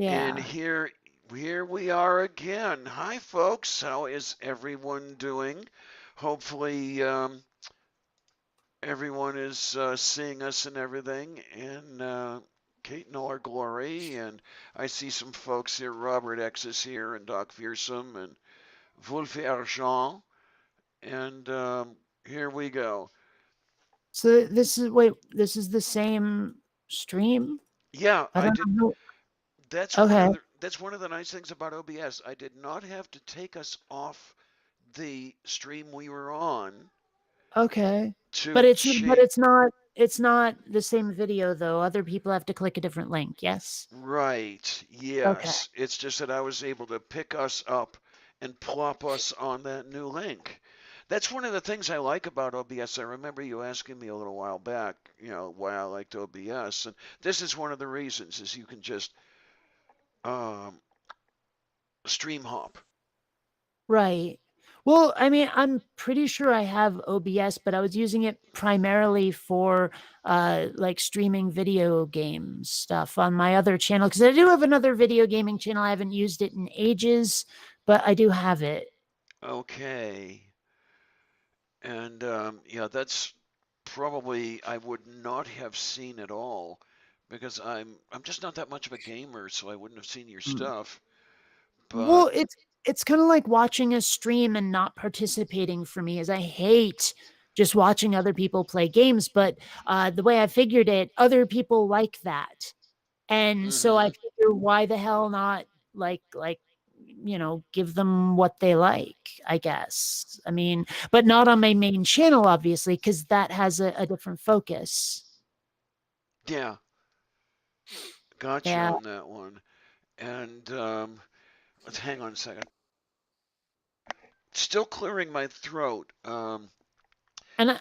And Yeah. here we are again. Hi, folks. How is everyone doing? Hopefully, everyone is seeing us and everything. And Kate in all our glory. And I see some folks here. Robert X is here, and Doc Fearsome, and Wolfie Argent. And here we go. So this is the same stream? Yeah, I I don't did. know. That's one Okay. of the nice things about OBS. I did not have to take us off the stream we were on Okay. to But change. it's not the same video though. Other people have to click a different link. Yes. Right, Okay. yes. It's just that I was able to pick us up and plop us on that new link. That's one of the things I like about OBS. I remember you asking me a little while back, why I liked OBS, and this is one of the reasons is you can just um, stream hop. Right. Well, I mean, I'm pretty sure I have OBS, but I was using it primarily for like streaming video game stuff on my other channel because I do have another video gaming channel. I haven't used it in ages, but I do have it. Okay. And yeah, that's probably I would not have seen at all because I'm just not that much of a gamer, so I wouldn't have seen your Mm. stuff. But Well, it's kind of like watching a stream and not participating for me, as I hate just watching other people play games. But the way I figured it, other people like that. And so I hmm figure why the hell not give them what they like, I guess. I mean, but not on my main channel, obviously, because that has a different focus. yeah, got you Yeah. on that one. And let's hang on a second. Still clearing my throat. And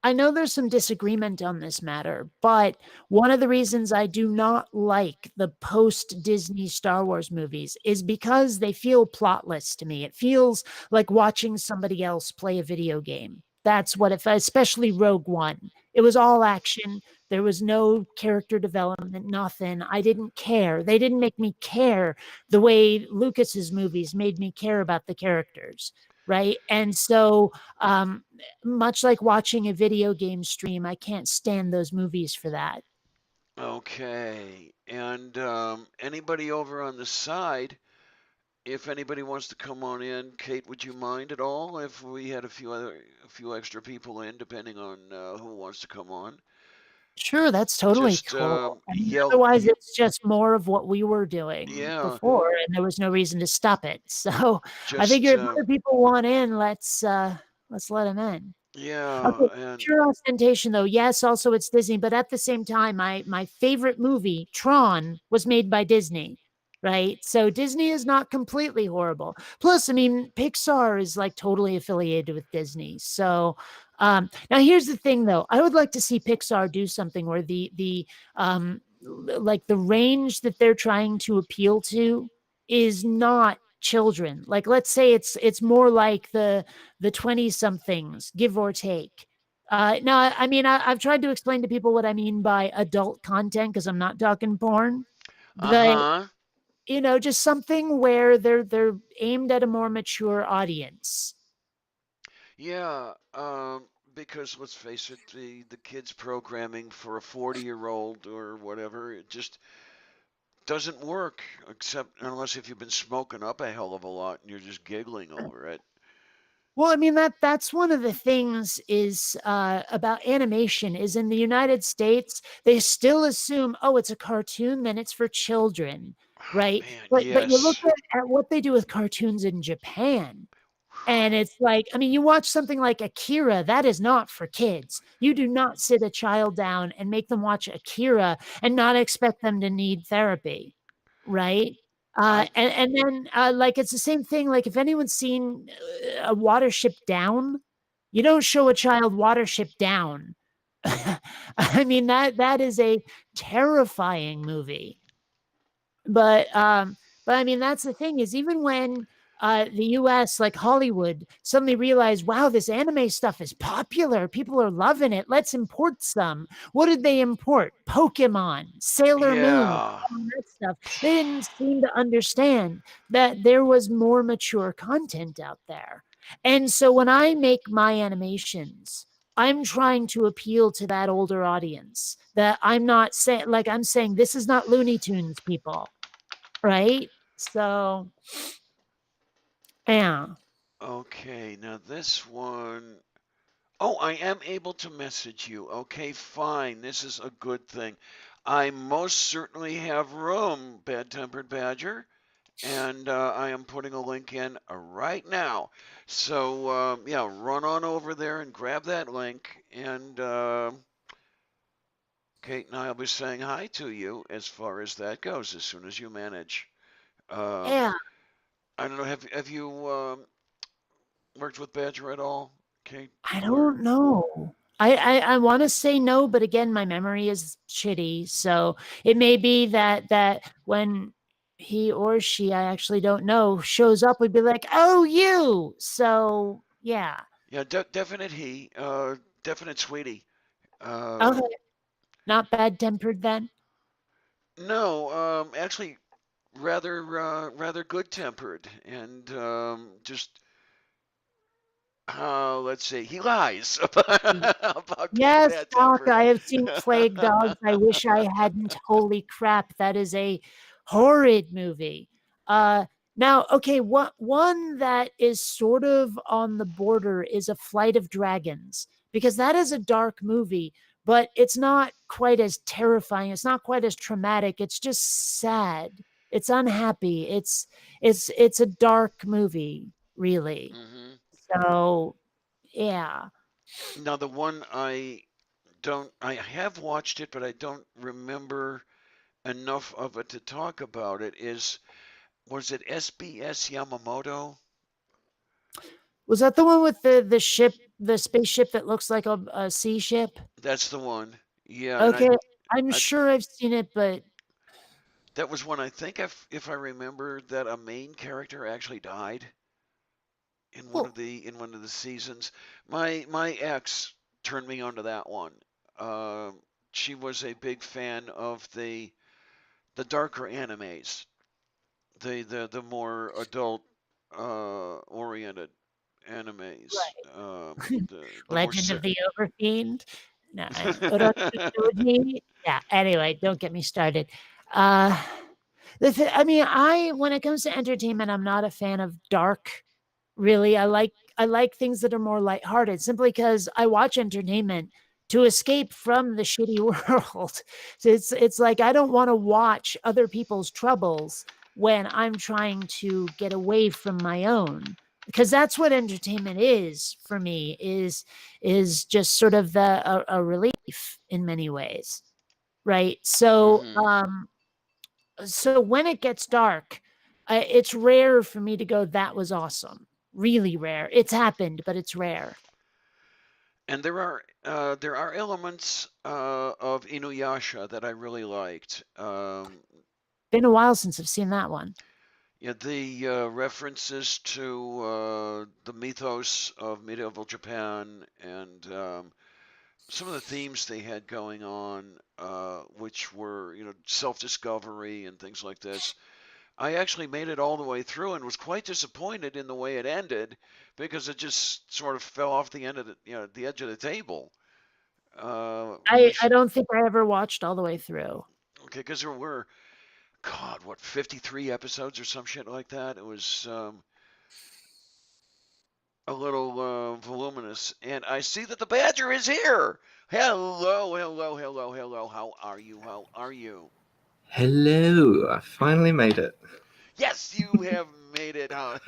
I know there's some disagreement on this matter, but one of the reasons I do not like the post Disney Star Wars movies is because they feel plotless to me. It feels like watching somebody else play a video game. That's what it, especially Rogue One. It was all action. There was no character development, nothing. I didn't care. They didn't make me care the way Lucas's movies made me care about the characters, right? And so much like watching a video game stream, I can't stand those movies for that. Okay. And anybody over on the side, if anybody wants to come on in, Kate, would you mind at all if we had a few extra people in, depending on who wants to come on? Sure, that's totally Just cool. I mean, yell, otherwise, it's just more of what we were doing yeah, before, and there was no reason to stop it. So, I just figure if other people want in, let's let them in. yeah, Okay, and pure ostentation though. Yes, also it's Disney, but at the same time, my favorite movie, Tron, was made by Disney, right? So Disney is not completely horrible. Plus, I mean, Pixar is like totally affiliated with Disney. So now here's the thing though. I would like to see Pixar do something where like the range that they're trying to appeal to is not children. Like let's say it's more like the 20 somethings, give or take. Now, I mean, I've tried to explain to people what I mean by adult content because I'm not talking porn, but uh-huh, just something where they're aimed at a more mature audience. yeah, because let's face it, the kids programming for a 40-year-old or whatever, it just doesn't work, except unless if you've been smoking up a hell of a lot and you're just giggling over it. Well, I mean that's one of the things is about animation is in the United States they still assume it's a cartoon then it's for children, Oh, right? man, But you look yes. at what they do with cartoons in Japan. And it's like, I mean, you watch something like Akira, that is not for kids. You do not sit a child down and make them watch Akira and not expect them to need therapy, right? I And then, like, it's the same thing. Like, if anyone's seen a Watership Down, you don't show a child Watership Down. I mean, that is a terrifying movie. But I mean, that's the thing is even when the US, like Hollywood, suddenly realized, wow, this anime stuff is popular. People are loving it. Let's import some. What did they import? Pokemon, Sailor Moon, Yeah. all that stuff. They didn't seem to understand that there was more mature content out there. And so when I make my animations, I'm trying to appeal to that older audience. That I'm not saying, like, I'm saying, this is not Looney Tunes, people, right? So, yeah. Okay, now this one. Oh, I am able to message you. Okay, fine. This is a good thing. I most certainly have room, Bad Tempered Badger, and I am putting a link in right now. So, yeah, run on over there and grab that link. And Kate and I will be saying hi to you as far as that goes as soon as you manage. Um, Yeah, I don't know, have you worked with Badger at all, Kate? I Or don't know. I wanna say no, but again, my memory is shitty, so it may be that when he or she, I actually don't know, shows up, we'd be like, "Oh, you!" So, yeah. yeah, definite he, definite sweetie. Okay, Um, not bad-tempered then? no, actually, rather good tempered, and just let's see, he lies about being Yes, bad Doc, tempered. I have seen Plague Dogs. I wish I hadn't. Holy crap, that is a horrid movie. Uh Now, okay, what one that is sort of on the border is A Flight of Dragons, because that is a dark movie, but it's not quite as terrifying. It's not quite as traumatic. It's just sad. It's unhappy. It's a dark movie, really. Hmm. So, yeah. Now the one I have watched it, but I don't remember enough of it to talk about it. Was it SBS Yamamoto? Was that the one with the ship, the spaceship that looks like a sea ship? That's the one. Yeah, and Okay, I'm I sure I've seen it, but that was one I think if I remember that a main character actually died well, in one of the seasons. My ex turned me onto that one. She was a big fan of the darker animes, the more adult oriented animes. right. The more Legend of the Overfiend? No, Orochimaru? Yeah, anyway, don't get me started. Uh, I mean, when it comes to entertainment, I'm not a fan of dark. Really, I like things that are more lighthearted, simply because I watch entertainment to escape from the shitty world. So it's like I don't want to watch other people's troubles when I'm trying to get away from my own, because that's what entertainment is for me, is just sort of a relief in many ways, right? So hmm so when it gets dark, it's rare for me to go, that was awesome. Really rare. It's happened, but it's rare. And there are elements of Inuyasha that I really liked. Been a while since I've seen that one. Yeah, the references to the mythos of medieval Japan and some of the themes they had going on, which were, self-discovery and things like this. I actually made it all the way through and was quite disappointed in the way it ended because it just sort of fell off the end of the edge of the table. I Which I don't think I ever watched all the way through. Okay, because there were, God, what, 53 episodes or some shit like that. It was a little voluminous. And I see that the Badger is here. Hello, hello, hello, hello. How are you? How are you? Hello, I finally made it. Yes, you have made it. I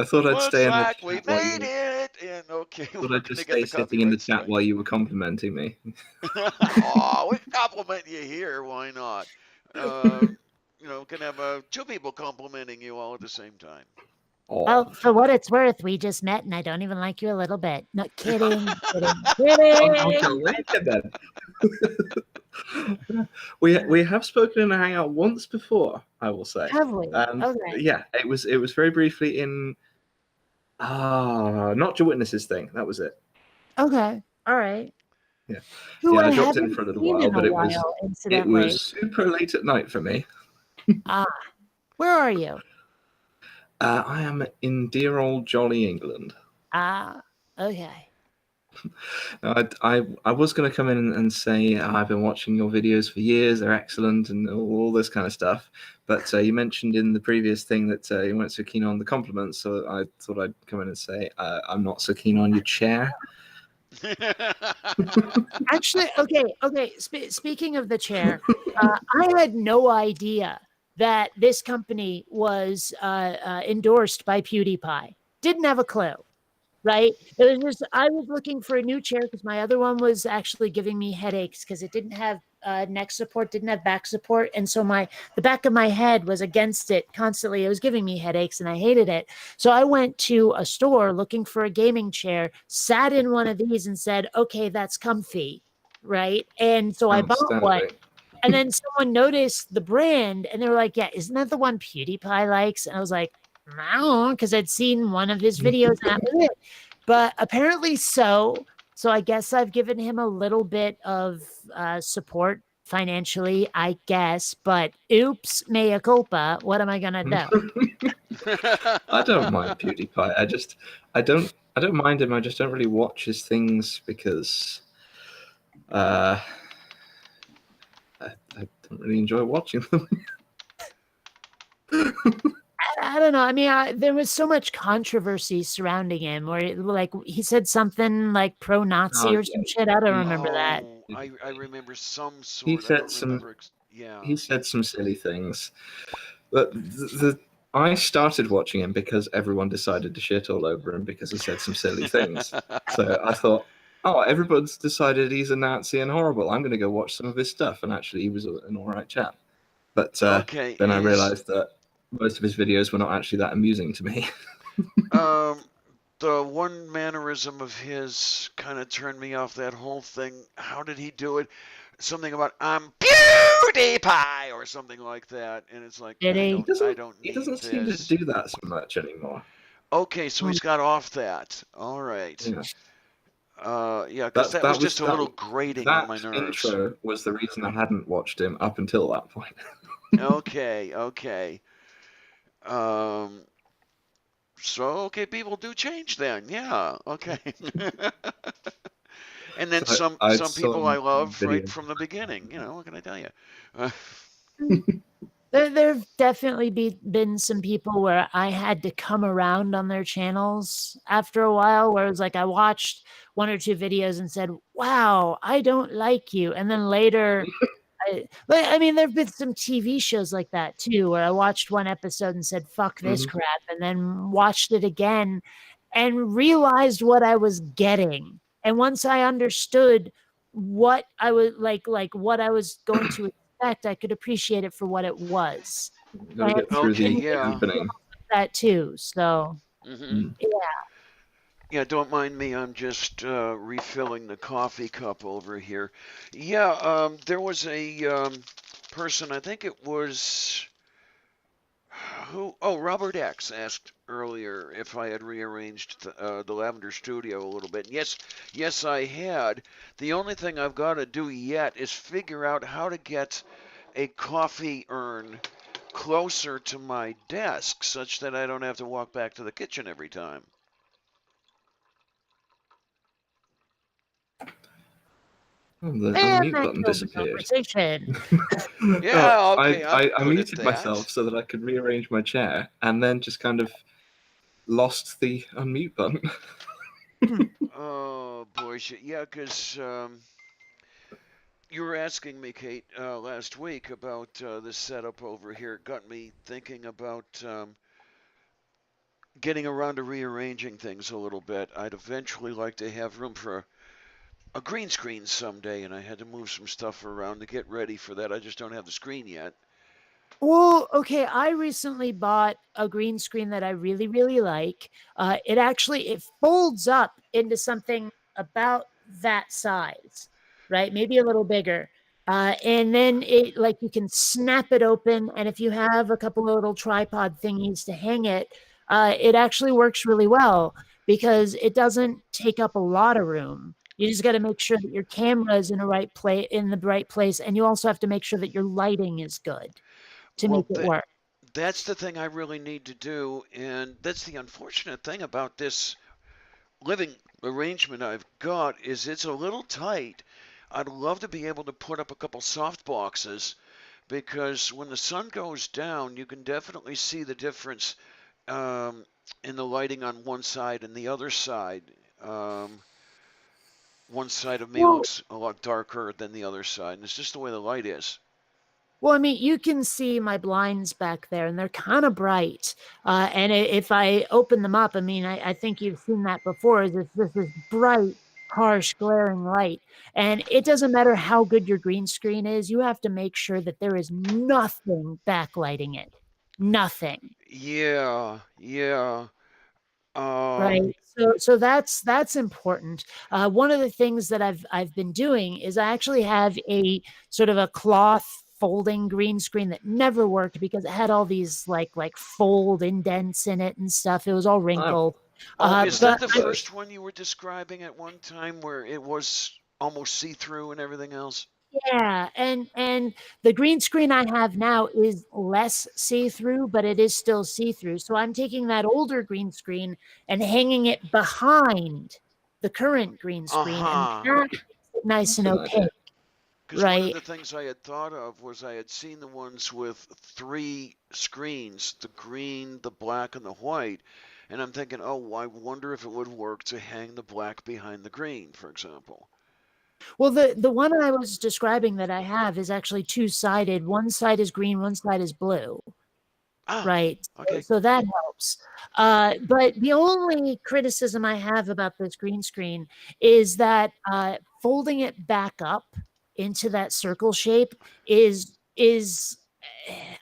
thought I'd Looks stay in the like we chat while made you it. And okay, thought we're I'd going just to get stay the sitting in the copyright chat strike. while you were complimenting me. Oh, we compliment you here. Why not? Can have two people complimenting you all at the same time. Oh, Well, for what it's worth, we just met and I don't even like you a little bit. No, kidding, kidding, I'll kidding. go later then. We have spoken in a hangout once before, I will say. Have we? And Okay. yeah, it was very briefly in not your witnesses thing. That was it. Okay. All right. Yeah. Who Yeah, I I dropped in haven't for a little seen while, in a but while, it incidentally. was super late at night for me. Ah, where are you? I am in dear old jolly England. Ah, okay. I was going to come in and say I've been watching your videos for years. They're excellent and all this kind of stuff. But you mentioned in the previous thing that you weren't so keen on the compliments, so I thought I'd come in and say I'm not so keen on your chair. Actually, okay. Speaking of the chair, I had no idea that this company was endorsed by PewDiePie. Didn't have a clue. Right? It was just I was looking for a new chair because my other one was actually giving me headaches because it didn't have neck support, didn't have back support, and so the back of my head was against it constantly. It was giving me headaches, and I hated it. So I went to a store looking for a gaming chair, sat in one of these, and said, "Okay, that's comfy." Right? And so I bought one. Outstanding. And then someone noticed the brand and they were like, "Yeah, isn't that the one PewDiePie likes?" And I was like, "I don't know," because I'd seen one of his videos and that was it. But apparently so. So I guess I've given him a little bit of support financially, I guess. But oops, mea culpa. What am I gonna do? I don't mind PewDiePie. I don't mind him. I just don't really watch his things because I don't really enjoy watching them. I don't know. I mean, there was so much controversy surrounding him, where like he said something like pro-Nazi or some shit. I don't He, remember that. Oh, I remember some he sort. I said don't some remember. Yeah. he said some silly things. But I started watching him because everyone decided to shit all over him because he said some silly things. So I thought, oh, everyone's decided he's a Nazi and horrible. I'm going to go watch some of his stuff. And actually, he was an all right chap. But Okay, then I realized that most of his videos were not actually that amusing to me. um the one mannerism of his kind of turned me off that whole thing. How did he do it? Something about I'm PewDiePie or something like that, and it's like Did He he? I doesn't. don't He need doesn't seem to this. do that so much anymore. Okay, so Hmm. he's got off that. All right. Yeah. Yeah, because that was just a little grating on That my nerves. intro was the reason I hadn't watched him up until that point. Okay, okay. Um, so okay, people do change then. Yeah, okay. And then So I some saw people I him love right video. from the beginning. What can I tell you? There've definitely been some people where I had to come around on their channels after a while, where it was like I watched one or two videos and said, "Wow, I don't like you," and then later, I mean, there've been some TV shows like that too, where I watched one episode and said, "Fuck this Mhm. crap," and then watched it again and realized what I was getting. And once I understood what I was like what I was going to expect, I could appreciate it for what it was. Got to And get through Okay, the yeah. opening. that too. So Hmm. Mm. yeah. Yeah, don't mind me. I'm just refilling the coffee cup over here. Yeah, there was a person. I think it was who? Oh, Robert X asked earlier if I had rearranged the Lavender Studio a little bit. Yes, yes, I had. The only thing I've got to do yet is figure out how to get a coffee urn closer to my desk such that I don't have to walk back to the kitchen every time. Oh, the And unmute that button killed the disappeared. conversation. Yeah, okay, I I'm good at muted that. myself so that I could rearrange my chair and then just kind of lost the unmute button. Oh boy, shit. Yeah, because you were asking me, Kate, last week about this setup over here. It got me thinking about getting around to rearranging things a little bit. I'd eventually like to have room for a green screen someday, and I had to move some stuff around to get ready for that. I just don't have the screen yet. Well, okay, I recently bought a green screen that I really, really like. It folds up into something about that size, right? Maybe a little bigger. And then it like you can snap it open, and if you have a couple of little tripod thingies to hang it, it actually works really well because it doesn't take up a lot of room. You just got to make sure that your camera is in the right place, and you also have to make sure that your lighting is good to make Well, it work. that's the thing I really need to do, and that's the unfortunate thing about this living arrangement I've got is it's a little tight. I'd love to be able to put up a couple soft boxes because when the sun goes down, you can definitely see the difference um, in the lighting on one side and the other side. Um, One side of me Well, looks a lot darker than the other side, and it's just the way the light is. Well, I mean, you can see my blinds back there, and they're kind of bright. And if I open them up, I mean, I think you've seen that before. Is it's just this bright, harsh, glaring light, and it doesn't matter how good your green screen is. You have to make sure that there is nothing backlighting it, nothing. Yeah, yeah. Right. Um, So that's important. One of the things that I've been doing is I actually have a sort of a cloth folding green screen that never worked because it had all these like fold indents in it and stuff. It was all I've wrinkled. oh, is I've But that had the I, those. first one you were describing at one time where it was almost see-through and everything else? yeah, and the green screen I have now is less see-through, but it is still see-through. So I'm taking that older green screen and hanging it behind the current green screen, and Uh-huh. that makes it nice That's and an opaque. idea. Because one of Right. the things I had thought of was I had seen the ones with three screens, the green, the black, and the white. And I'm thinking, oh, I wonder if it would work to hang the black behind the green, for example. Well, the one I was describing that I have is actually two-sided. One side is green, one side is blue. Ah, Right. So, okay. so that helps. But the only criticism I have about this green screen is that folding it back up into that circle shape is there's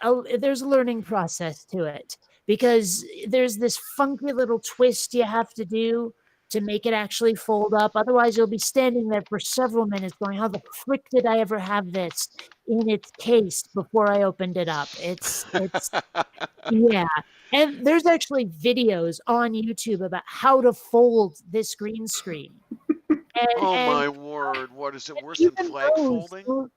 a learning process to it because there's this funky little twist you have to do to make it actually fold up. Otherwise, you'll be standing there for several minutes going, "How the frick did I ever have this in its case before I opened it up?" It's yeah, and there's actually videos on YouTube about how to fold this green screen, Oh and my word, what is it worse than even flag those folding? don't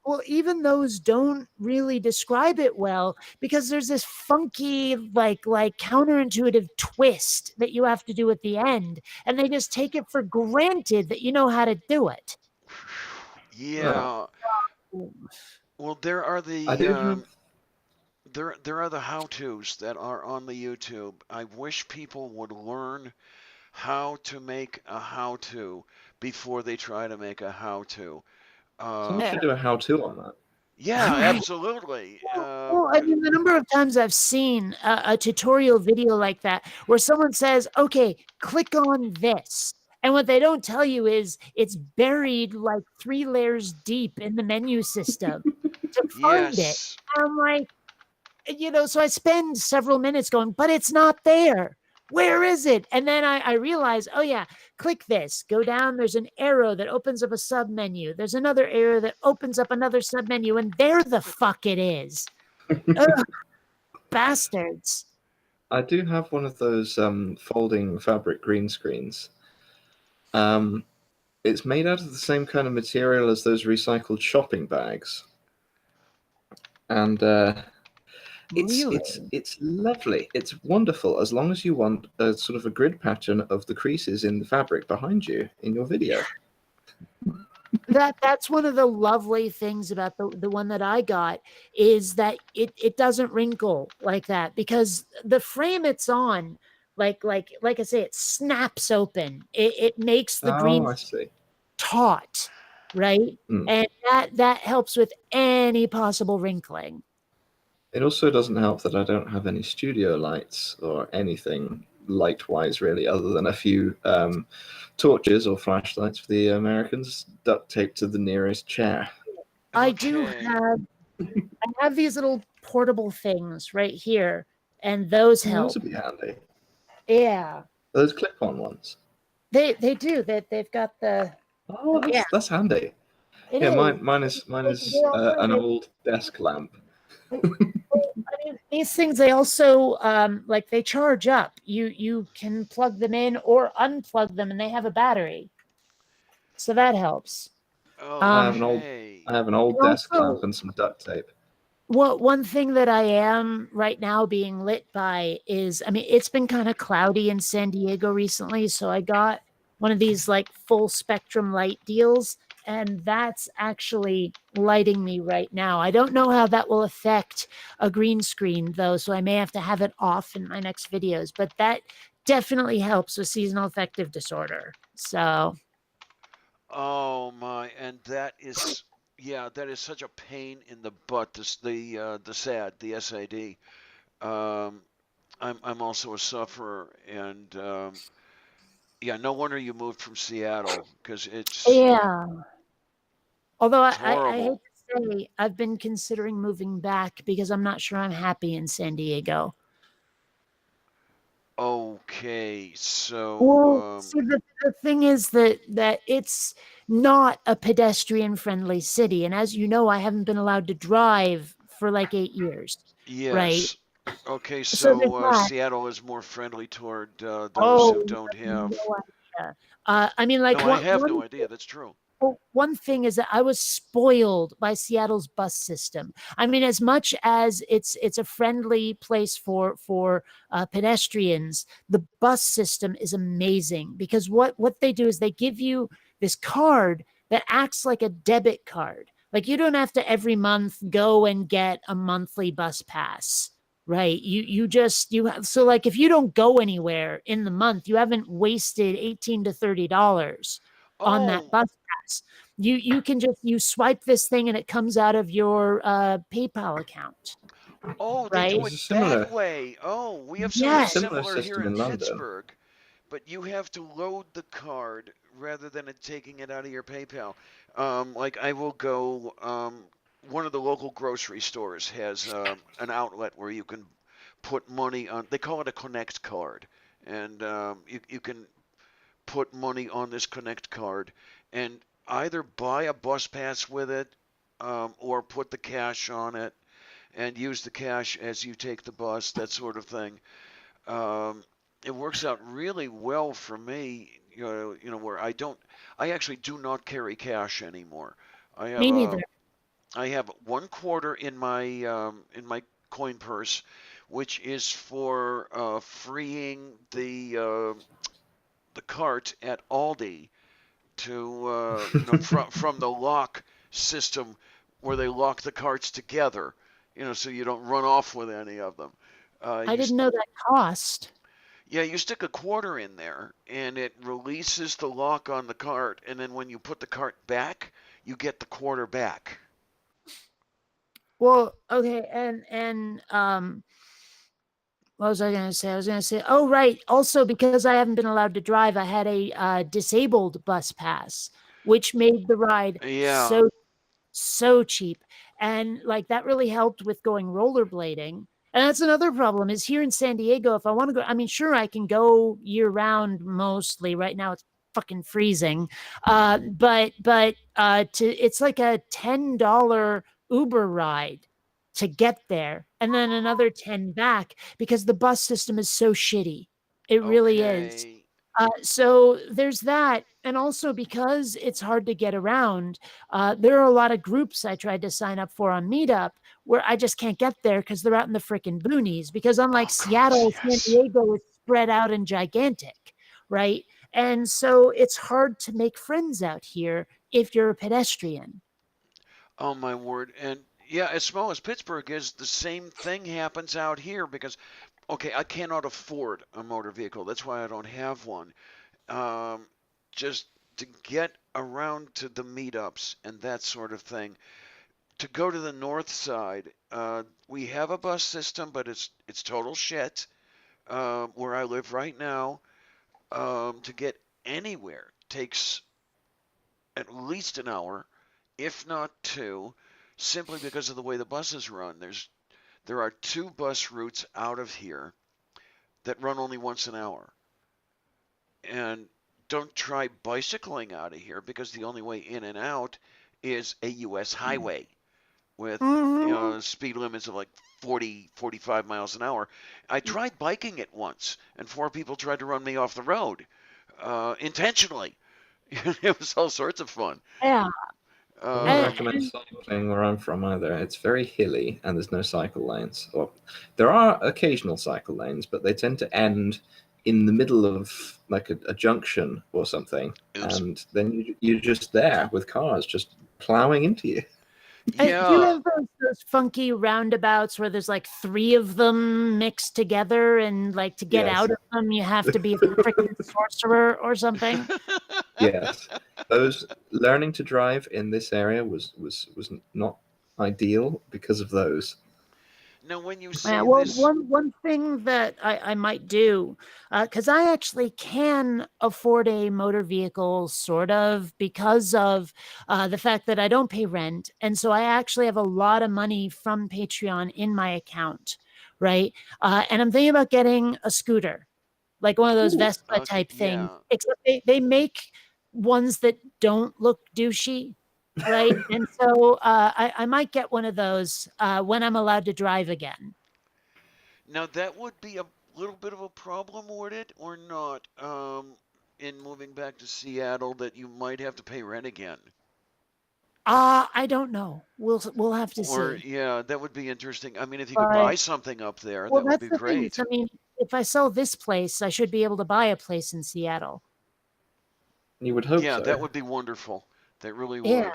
well, even those don't really describe it well because there's this funky, like counterintuitive twist that you have to do at the end, and they just take it for granted that you know how to do it. Oh, Yeah. Well, there are I the do have. there are the how-tos that are on the YouTube. I wish people would learn how to make a how-to before they try to make a how-to. Someone Yeah. should do a how-to on that. Yeah, Right. absolutely. Well, I mean, the number of times I've seen a tutorial video like that where someone says, "Okay, click on this." And what they don't tell you is it's buried like 3 layers deep in the menu system to find it. Yes. I'm like, so I spend several minutes going, "But it's not there. Where is it?" And then I realize, "Oh, yeah, click this. Go down. There's an arrow that opens up a sub menu. There's another arrow that opens up another sub menu, and there the fuck it is." Ugh, bastards. I do have one of those folding fabric green screens. Um, it's made out of the same kind of material as those recycled shopping bags, and Really? it's lovely. It's wonderful as long as you want a sort of a grid pattern of the creases in the fabric behind you in your video. That's one of the lovely things about the one that I got is that it doesn't wrinkle like that because the frame it's on, like I say, it snaps open. It makes the Oh, green I see. taut, right? Mm. And that helps with any possible wrinkling. It also doesn't help that I don't have any studio lights or anything light-wise, really, other than a few torches or flashlights for the Americans duct taped to the nearest chair. I do Okay. have I have these little portable things right here, and those Oh, those help. would be handy. Yeah. Those clip-on ones. They do. They've got the Oh, yeah. that's handy. It Yeah, is. mine is They also an old desk lamp. I mean, these things they also like they charge up. You can plug them in or unplug them, and they have a battery, so that helps. I Um, have an old Okay. I have an and old desk lamp also, and some duct tape. one thing that I am right now being lit by is, I mean, it's been kind of cloudy in San Diego recently, so I got one of these like full spectrum light deals, and that's actually lighting me right now. I don't know how that will affect a green screen though, so I may have to have it off in my next videos, but that definitely helps with seasonal affective disorder. So, Oh my, and that is, yeah, that is such a pain in the butt. The SAD, the SAD. Um, I'm also a sufferer, and yeah, no wonder you moved from Seattle because yeah. Although it's I hate horrible. to say, I've been considering moving back because I'm not sure I'm happy in San Diego. Okay, Well, so see, the thing is that it's not a pedestrian friendly city. And as you know, I haven't been allowed to drive for like 8 years, right? yes. Okay, So there's so that. Seattle is more friendly toward those who Oh, you don't have have. no idea. I mean, like No, I have no one idea. That's true. Well, one thing is that I was spoiled by Seattle's bus system. I mean, as much as it's a friendly place for pedestrians, the bus system is amazing because what they do is they give you this card that acts like a debit card. Like you don't have to every month go and get a monthly bus pass, right? You just you have so like if you don't go anywhere in the month, you haven't wasted $18 to $30 on that Oh, bus pass. You can just you swipe this thing and it comes out of your PayPal account, oh, they right? do There's it a that similar way. Oh, we have there's a something Yes. similar similar here system in in London. Pittsburgh, but you have to load the card rather than it taking it out of your PayPal. Like I will go, one of the local grocery stores has an outlet where you can put money on. They call it a Connect card, and you can put money on this Connect card and either buy a bus pass with it, or put the cash on it and use the cash as you take the bus, that sort of thing. Um, it works out really well for me, where I actually do not carry cash anymore. I have Me neither. I have 1 quarter in my coin purse, which is for freeing the cart at Aldi to from the lock system where they lock the carts together, so you don't run off with any of them. I You didn't know that cost. Yeah, you stick a quarter in there and it releases the lock on the cart, and then when you put the cart back, you get the quarter back. Well, okay, and what was I going to say? I was going to say, oh right. Also, because I haven't been allowed to drive, I had a disabled bus pass, which made the ride Yeah. so cheap, and like that really helped with going rollerblading. And that's another problem is here in San Diego, if I want to go, I mean, sure, I can go year round mostly. Right now it's fucking freezing, but to it's like a $10 Uber ride to get there and then another 10 back because the bus system is so shitty. It really is. Okay. So there's that. And also because it's hard to get around, there are a lot of groups I tried to sign up for on Meetup where I just can't get there because they're out in the freaking boonies. Because unlike Oh God, Seattle, San yes. Diego is spread out and gigantic, right? And so it's hard to make friends out here if you're a pedestrian. Oh my word. And yeah, as small as Pittsburgh is, the same thing happens out here because okay, I cannot afford a motor vehicle. That's why I don't have one. Um, just to get around to the meetups and that sort of thing. To go to the north side, we have a bus system, but it's total shit. Where I live right now, to get anywhere takes at least an hour, if not two, simply because of the way the buses run. There are two bus routes out of here that run only once an hour, and don't try bicycling out of here because the only way in and out is a U.S. highway with Mhm. speed limits of like 40, 45 miles an hour. I tried biking it once, and four people tried to run me off the road intentionally. It was all sorts of fun. Yeah. I wouldn't Um, recommend And cycling where I'm from either. It's very hilly and there's no cycle lanes. Or there are occasional cycle lanes, but they tend to end in the middle of like a junction or something, oops. and then you're just there with cars just plowing into you. do you Yeah. have those funky roundabouts where there's like three of them mixed together, and like to get Yes, out of them, you have to be a freaking sorcerer or something? yes. Those learning to drive in this area was not ideal because of those. Now, when you Yeah, say well, this, one thing that I might do, because I actually can afford a motor vehicle, sort of, because of the fact that I don't pay rent, and so I actually have a lot of money from Patreon in my account, right? And I'm thinking about getting a scooter, like one of those Ooh, Vespa okay, type things, yeah. except they make ones that don't look douchey. Right. And so I might get one of those when I'm allowed to drive again. Now, that would be a little bit of a problem, would it, or not? In moving back to Seattle, that you might have to pay rent again. I don't know. We'll have to Or, see. yeah, that would be interesting. I mean, if you could But buy something up there, well, that would that's be the thing. So, great. I mean, if I sell this place, I should be able to buy a place in Seattle. you would hope Yeah, so. that would be wonderful. That really Yeah. would.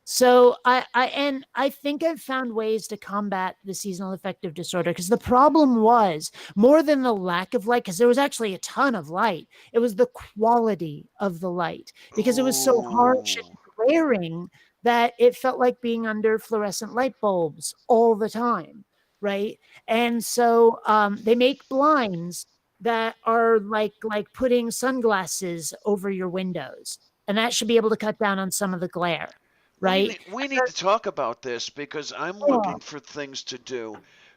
So I think I've found ways to combat the seasonal affective disorder, because the problem was more than the lack of light, because there was actually a ton of light. It was the quality of the light, because it was so harsh Ooh. and glaring that it felt like being under fluorescent light bulbs all the time, right? And so they make blinds that are like putting sunglasses over your windows, and that should be able to cut down on some of the glare, right? We need to talk about this because I'm Oh, looking for things to do.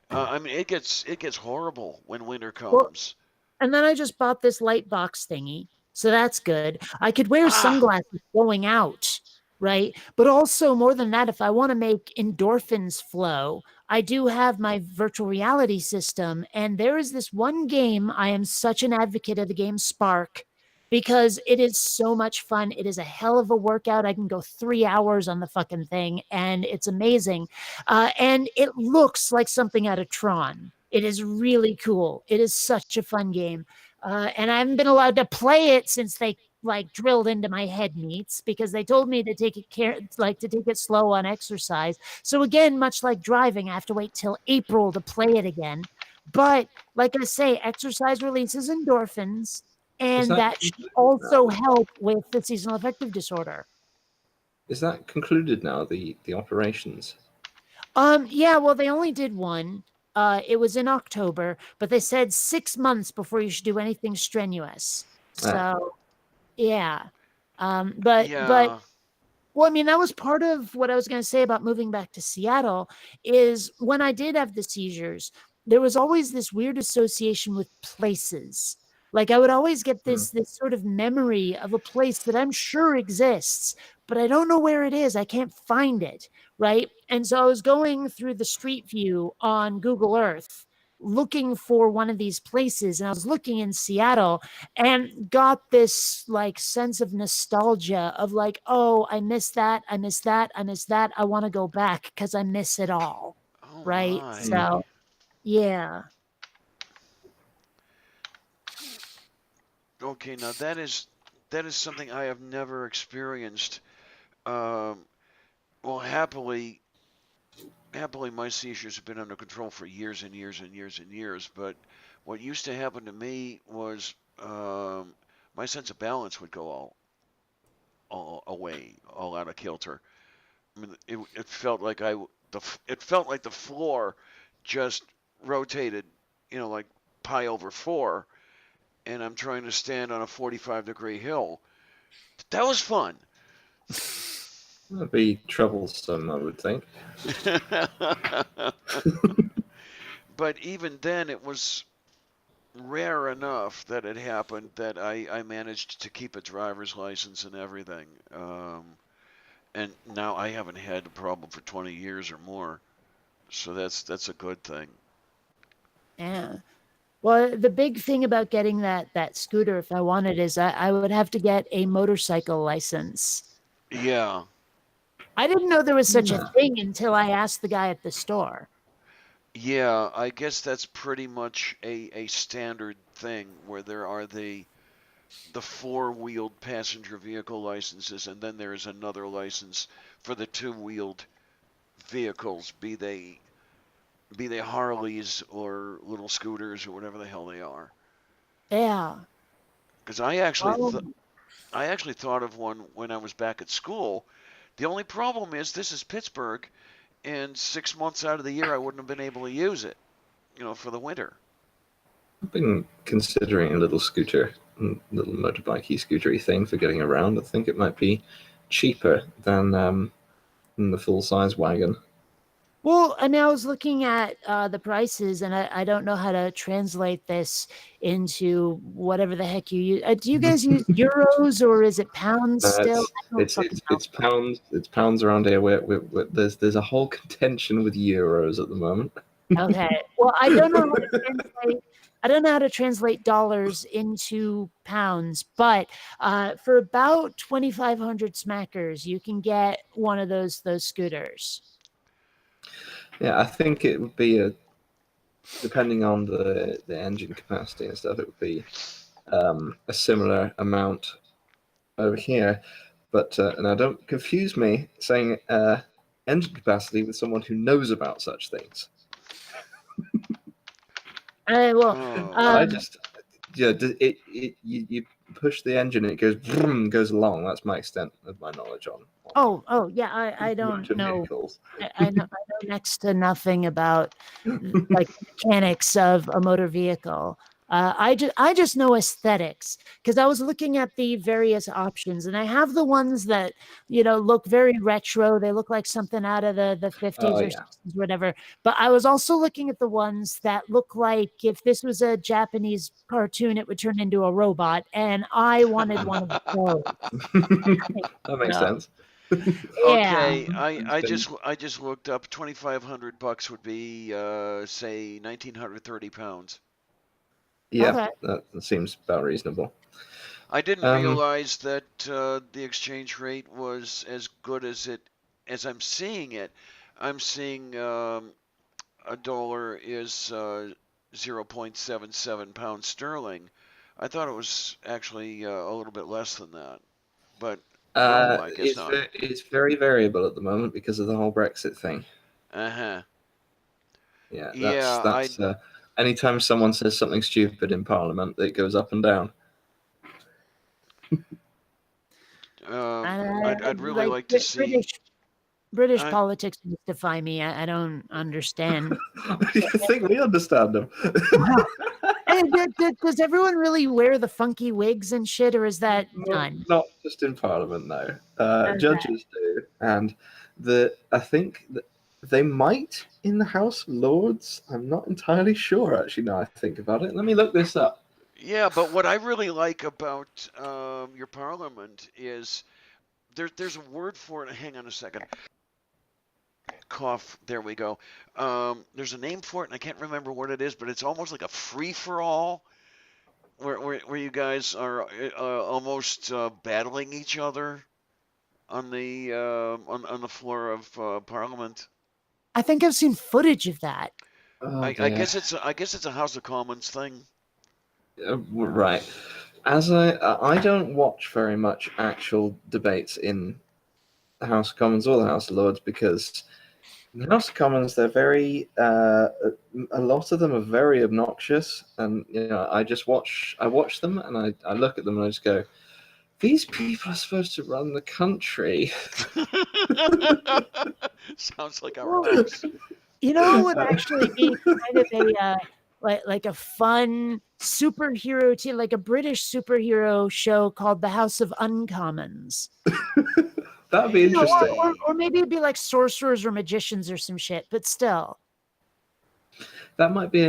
I mean, it gets horrible when winter well, comes. and then I just bought this light box thingy. So that's good. I could wear Ah, sunglasses going out, right? But also, more than that, if I want to make endorphins flow, I do have my virtual reality system. And there is this one game, I am such an advocate of the game Spark, because it is so much fun. It is a hell of a workout. I can go 3 hours on the fucking thing, and it's amazing. And it looks like something out of Tron. It is really cool. It is such a fun game. And I haven't been allowed to play it since they like drilled into my head meats, because they told me to take it care, like to take it slow on exercise. So again, much like driving, I have to wait till April to play it again. But like I say, exercise releases endorphins, Is and that that should concluded now? also help with the seasonal affective disorder. Is that concluded now? The operations. Yeah, well, they only did one. It was in October, but they said 6 months before you should do anything strenuous. Ah, So yeah. But yeah. well, I mean, that was part of what I was going to say about moving back to Seattle. Is when I did have the seizures, there was always this weird association with places. Like I would always get hmm. this sort of memory of a place that I'm sure exists, but I don't know where it is. I can't find it, right? And so I was going through the street view on Google Earth looking for one of these places, and I was looking in Seattle, and got this like sense of nostalgia of like, oh, I miss that, I miss that, I miss that, I want to go back because I miss it all, Oh right? my. Hmm. So yeah. Okay, now that is something I have never experienced. Um, well, happily, my seizures have been under control for years and years and years and years. But what used to happen to me was my sense of balance would go all away, all out of kilter. I mean, it felt like it felt like the floor just rotated, like pi over four, and I'm trying to stand on a 45-degree hill. That was fun. That'd be troublesome, I would think. But even then, it was rare enough that it happened that I managed to keep a driver's license and everything. and now I haven't had a problem for 20 years or more. So that's a good thing. Yeah. Well, the big thing about getting that scooter, if I wanted, is I would have to get a motorcycle license. Yeah. I didn't know there was such a Yeah. thing until I asked the guy at the store. Yeah, I guess that's pretty much a standard thing where there are the four-wheeled passenger vehicle licenses, and then there's another license for the two-wheeled vehicles, be they Harleys or little scooters or whatever the hell they are. Yeah. Because I actually Oh, thought of one when I was back at school. The only problem is this is Pittsburgh, and 6 months out of the year I wouldn't have been able to use it, for the winter. I've been considering a little scooter, little motorbikey scootery thing for getting around. I think it might be cheaper than the full size wagon. well, I mean, I was looking at the prices, and I don't know how to translate this into whatever the heck you use. Do you guys use euros or is it pounds No, still? it's I don't it's fucking it's know. it's pounds. It's pounds around here. There's a whole contention with euros at the moment. Okay. Well, I don't know how to translate. I don't know how to translate dollars into pounds, but for about 2,500 smackers, you can get one of those scooters. Yeah, I think it would be depending on the engine capacity and stuff. It would be a similar amount over here. But now don't confuse me saying engine capacity with someone who knows about such things. Well, Oh, I just you push the engine and it goes vroom, goes along. That's my extent of my knowledge on oh, yeah. I don't motor know. vehicles. I know next to nothing about like mechanics of a motor vehicle. I just know aesthetics because I was looking at the various options, and I have the ones that look very retro. They look like something out of the Oh 50s or yeah. 60s, whatever. But I was also looking at the ones that look like if this was a Japanese cartoon, it would turn into a robot, and I wanted one of those. That makes So, sense. yeah. okay. I just looked up 2,500 bucks would be say 1,930 pounds. Yeah, Okay. that seems about reasonable. I didn't Um, realize that the exchange rate was as good as I'm seeing it. I'm seeing a dollar is 0.77 pounds sterling. I thought it was actually a little bit less than that, but no, I guess not. it's very variable at the moment because of the whole Brexit thing. Uh-huh. Yeah, that's Yeah, I that's. Anytime someone says something stupid in Parliament, it goes up and down. I'd really Like like to see. British I politics defy me. I don't understand. You think we understand them? Wow. And does everyone really wear the funky wigs and shit, or is that done? Not just in Parliament, no. Okay. Judges do, and I think that they might in the House of Lords. I'm not entirely sure, actually. Now I think about it, let me look this up. Yeah, but what I really like about your parliament is there's a word for it. Hang on a second. Cough. There we go. There's a name for it, and I can't remember what it is, but it's almost like a free for all, where you guys are almost battling each other on the floor of Parliament. I think I've seen footage of that. Oh I dear. guess it's a House of Commons thing. Right. As I don't watch very much actual debates in the House of Commons or the House of Lords because in the House of Commons they're very a lot of them are very obnoxious, and I watch them and I look at them and I just go, these people are supposed to run the country. Sounds like our Well, house. what would actually be kind of a like a fun superhero team, like a British superhero show called The House of Uncommons. That'd be interesting. Hey. Or maybe it'd be like sorcerers or magicians or some shit, but still. That might be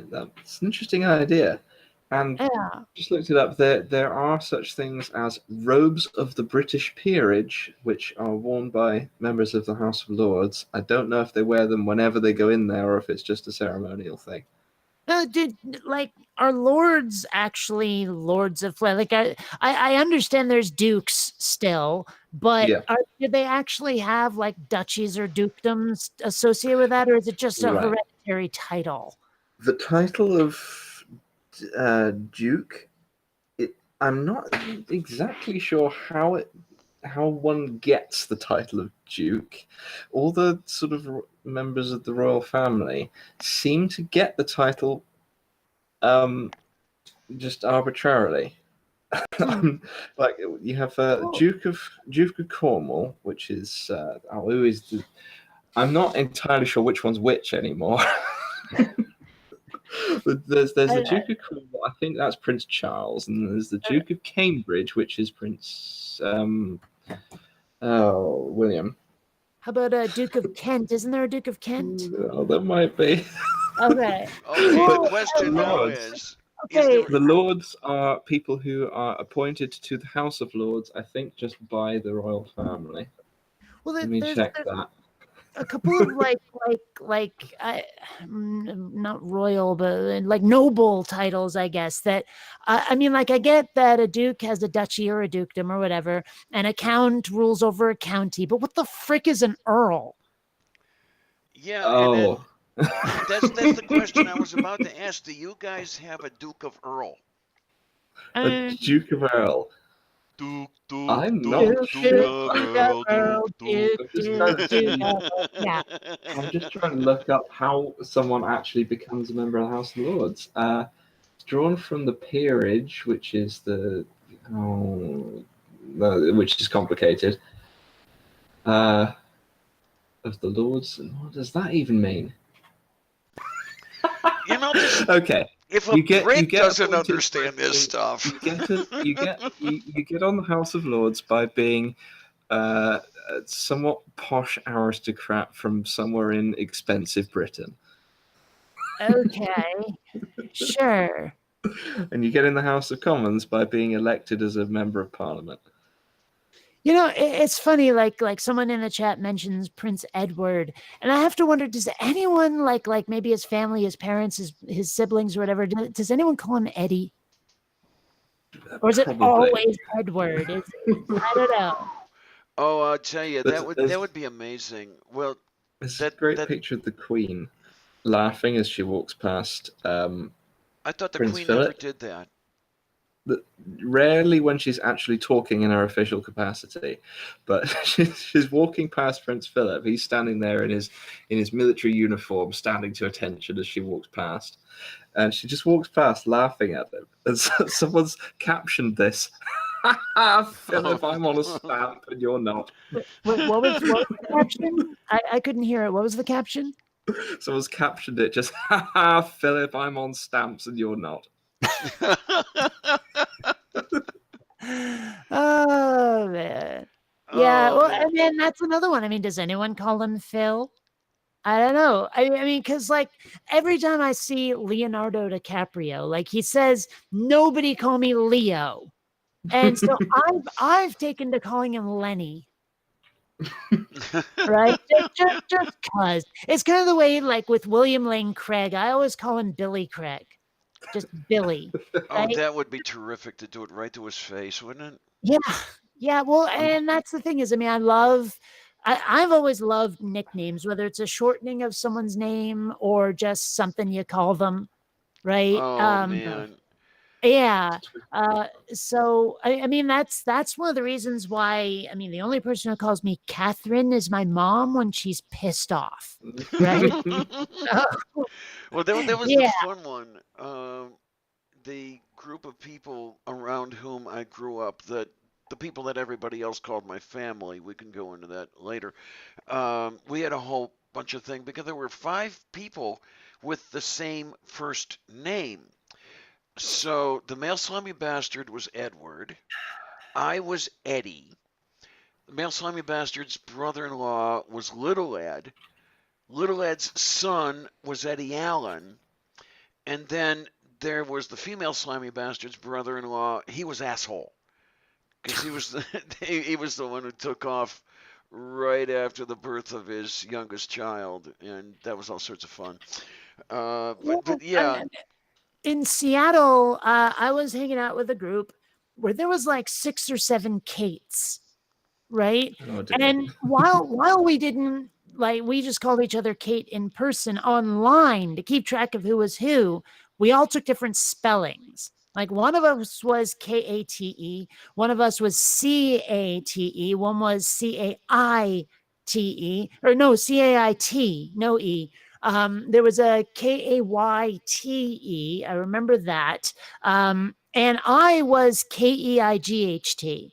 that's an interesting idea. And Yeah. just looked it up. There are such things as robes of the British peerage, which are worn by members of the House of Lords. I don't know if they wear them whenever they go in there or if it's just a ceremonial thing. Did like are lords actually lords of like I understand there's dukes still, but Yeah, do they actually have like duchies or dukedoms associated with that, or is it just a right. hereditary title? The title of Duke, I'm not exactly sure how one gets the title of Duke. All the sort of members of the royal family seem to get the title um, just arbitrarily. Hmm. Like you have Cool. Duke of Cornwall, which is who is the, I'm not entirely sure which one's which anymore. But there's the Uh, Duke of Cornwall. I think that's Prince Charles, and there's the uh, Duke of Cambridge, which is Prince William. how about Duke of Kent? Isn't there a Duke of Kent? Oh, that might be. Okay. Okay, the Well, The question now Lords. is okay. there? The Lords are people who are appointed to the House of Lords, I think, just by the royal family. Well, Let me check that. a couple of not royal but like noble titles, I guess, that I mean, like, I get that a duke has a duchy or a dukedom or whatever, and a count rules over a county, but what the frick is an earl? Yeah, and then Oh. that's the question I was about to ask. Do you guys have a Duke of Earl? A um, Duke of Earl. Duke, Duke, I'm not Duke, duke, Duke duke, sure. of duke of Earl, Duke, earl, Duke. duke, I'm just duke, trying to duke see. of earl. Yeah. I'm just trying to look up how someone actually becomes a member of the House of Lords. It's drawn from the peerage, which is oh, which is complicated. Uh, of the Lords, and what does that even mean? You know, this Okay, if a you Brit get doesn't appointed by understand this being, stuff. you get on the House of Lords by being a somewhat posh aristocrat from somewhere in expensive Britain. Okay. Sure. And you get in the House of Commons by being elected as a member of Parliament. You know, it's funny, like someone in the chat mentions Prince Edward, and I have to wonder, does anyone like maybe his family, his parents, his siblings, or whatever, does anyone call him Eddie, or is it Probably. always Edward? I don't know. Oh, I'll tell you, There's, that there's, would be amazing. Well, there's a that great that picture of the Queen laughing as she walks past I thought the Prince Queen never Philip. did that. Rarely when she's actually talking in her official capacity, but she's walking past Prince Philip. He's standing there in his military uniform, standing to attention as she walks past, and she just walks past laughing at him. And someone's captioned this. Philip, I'm on a stamp and you're not. What was the caption? I couldn't hear it. What was the caption? Someone's captioned it just, Philip, I'm on stamps and you're not. Oh man. Yeah, Oh well, man. and then that's another one. I mean, does anyone call him Phil? I don't know. I mean, because like every time I see Leonardo DiCaprio, like he says, "Nobody call me Leo," and so I've taken to calling him Lenny, right? Just cause it's kind of the way, like with William Lane Craig, I always call him Billy Craig, just Billy, Oh, right? that would be terrific to do it right to his face, wouldn't it? Yeah, yeah. Well, and that's the thing is, I mean, I've always loved nicknames, whether it's a shortening of someone's name or just something you call them, right? Oh man. Yeah. So I mean, that's one of the reasons why. I mean, the only person who calls me Catherine is my mom when she's pissed off, right? Well, that was the Yeah. fun one. The group of people around whom I grew up, that the people that everybody else called my family, we can go into that later. We had a whole bunch of things because there were five people with the same first name. So the male slimy bastard was Edward. I was Eddie. The male slimy bastard's brother-in-law was Little Ed. Little Ed's son was Eddie Allen. And then there was the female slimy bastard's brother-in-law. He was asshole because he was the one who took off right after the birth of his youngest child, and that was all sorts of fun. But yeah. In Seattle, I was hanging out with a group where there was like 6 or 7 Kates, right? Oh dear. And while we didn't like, we just called each other Kate in person. Online to keep track of who was who, we all took different spellings. Like one of us was Kate, one of us was Cate, one was Caite, or no, Cait, no E. There was a Kayte. I remember that. And I was Keight,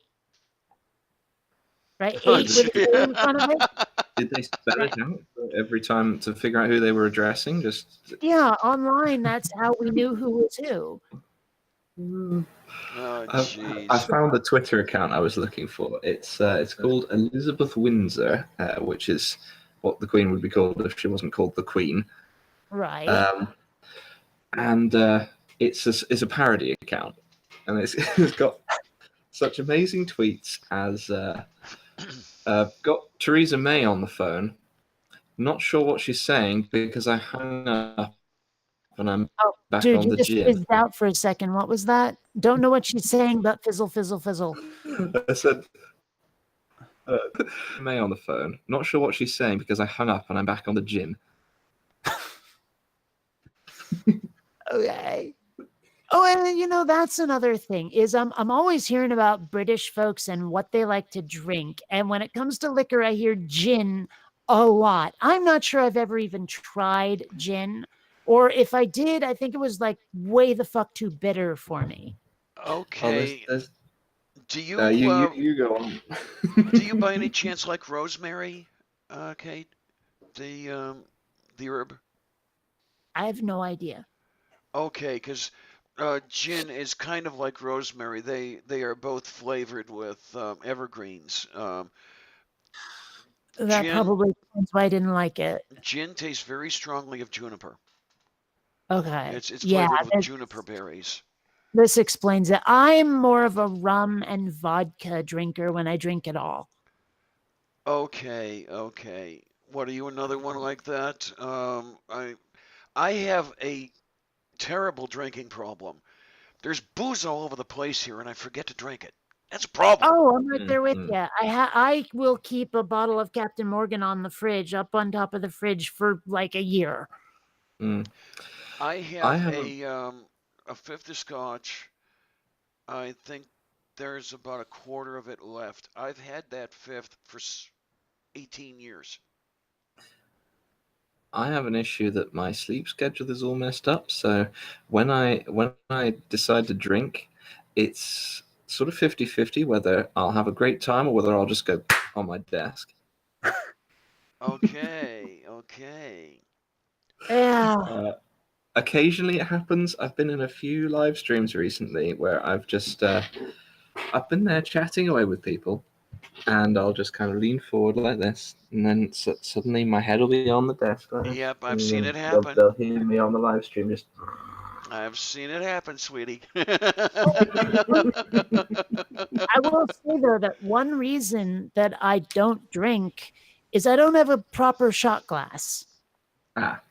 right? Oh, Eight with gee. an A in front of it. Did they spell Right. it out every time to figure out who they were addressing? Just Yeah, online, that's how we knew who was who. Oh, I jeez. found the Twitter account I was looking for. It's called Elizabeth Windsor, which is what the Queen would be called if she wasn't called the Queen. Right. And it's a parody account, and it's got such amazing tweets as got Theresa May on the phone. Not sure what she's saying because I hung up and I'm back Dude, on you the just gym. fizzed out for a second. What was that? Don't know what she's saying, but fizzle, fizzle, fizzle. I said May on the phone. Not sure what she's saying because I hung up and I'm back on the gym. Okay. Oh, and that's another thing is I'm always hearing about British folks and what they like to drink. And when it comes to liquor, I hear gin a lot. I'm not sure I've ever even tried gin. Or if I did, I think it was like way the fuck too bitter for me. Oh, Okay. there's Do you go on. do you by any chance like rosemary, Kate? The herb? I have no idea. Okay, because gin is kind of like rosemary. They are both flavored with evergreens. That Gin probably explains why I didn't like it. gin tastes very strongly of juniper. Okay. It's Yeah, flavored with juniper berries. this explains it. I'm more of a rum and vodka drinker when I drink at all. Okay, okay. What are you another one like that? I have a terrible drinking problem. There's booze all over the place here, and I forget to drink it. That's a problem. Oh, I'm right there with Mm. you. I will keep a bottle of Captain Morgan on the fridge, up on top of the fridge for like a year. Mm. I I have have a fifth of scotch. I think there's about a quarter of it left. I've had that fifth for 18 years. I have an issue that my sleep schedule is all messed up. So when I decide to drink, it's sort of 50-50 whether I'll have a great time or whether I'll just go on my desk. Okay, okay. Yeah. Occasionally it happens. I've been in a few live streams recently where I've just I've been there chatting away with people, and I'll just kind of lean forward like this, and then suddenly my head will be on the desk. Like this, Yep, I've and seen then it happen. they'll hear me on the live stream just. I've seen it happen, sweetie. I will say though that one reason that I don't drink is I don't have a proper shot glass. Ah.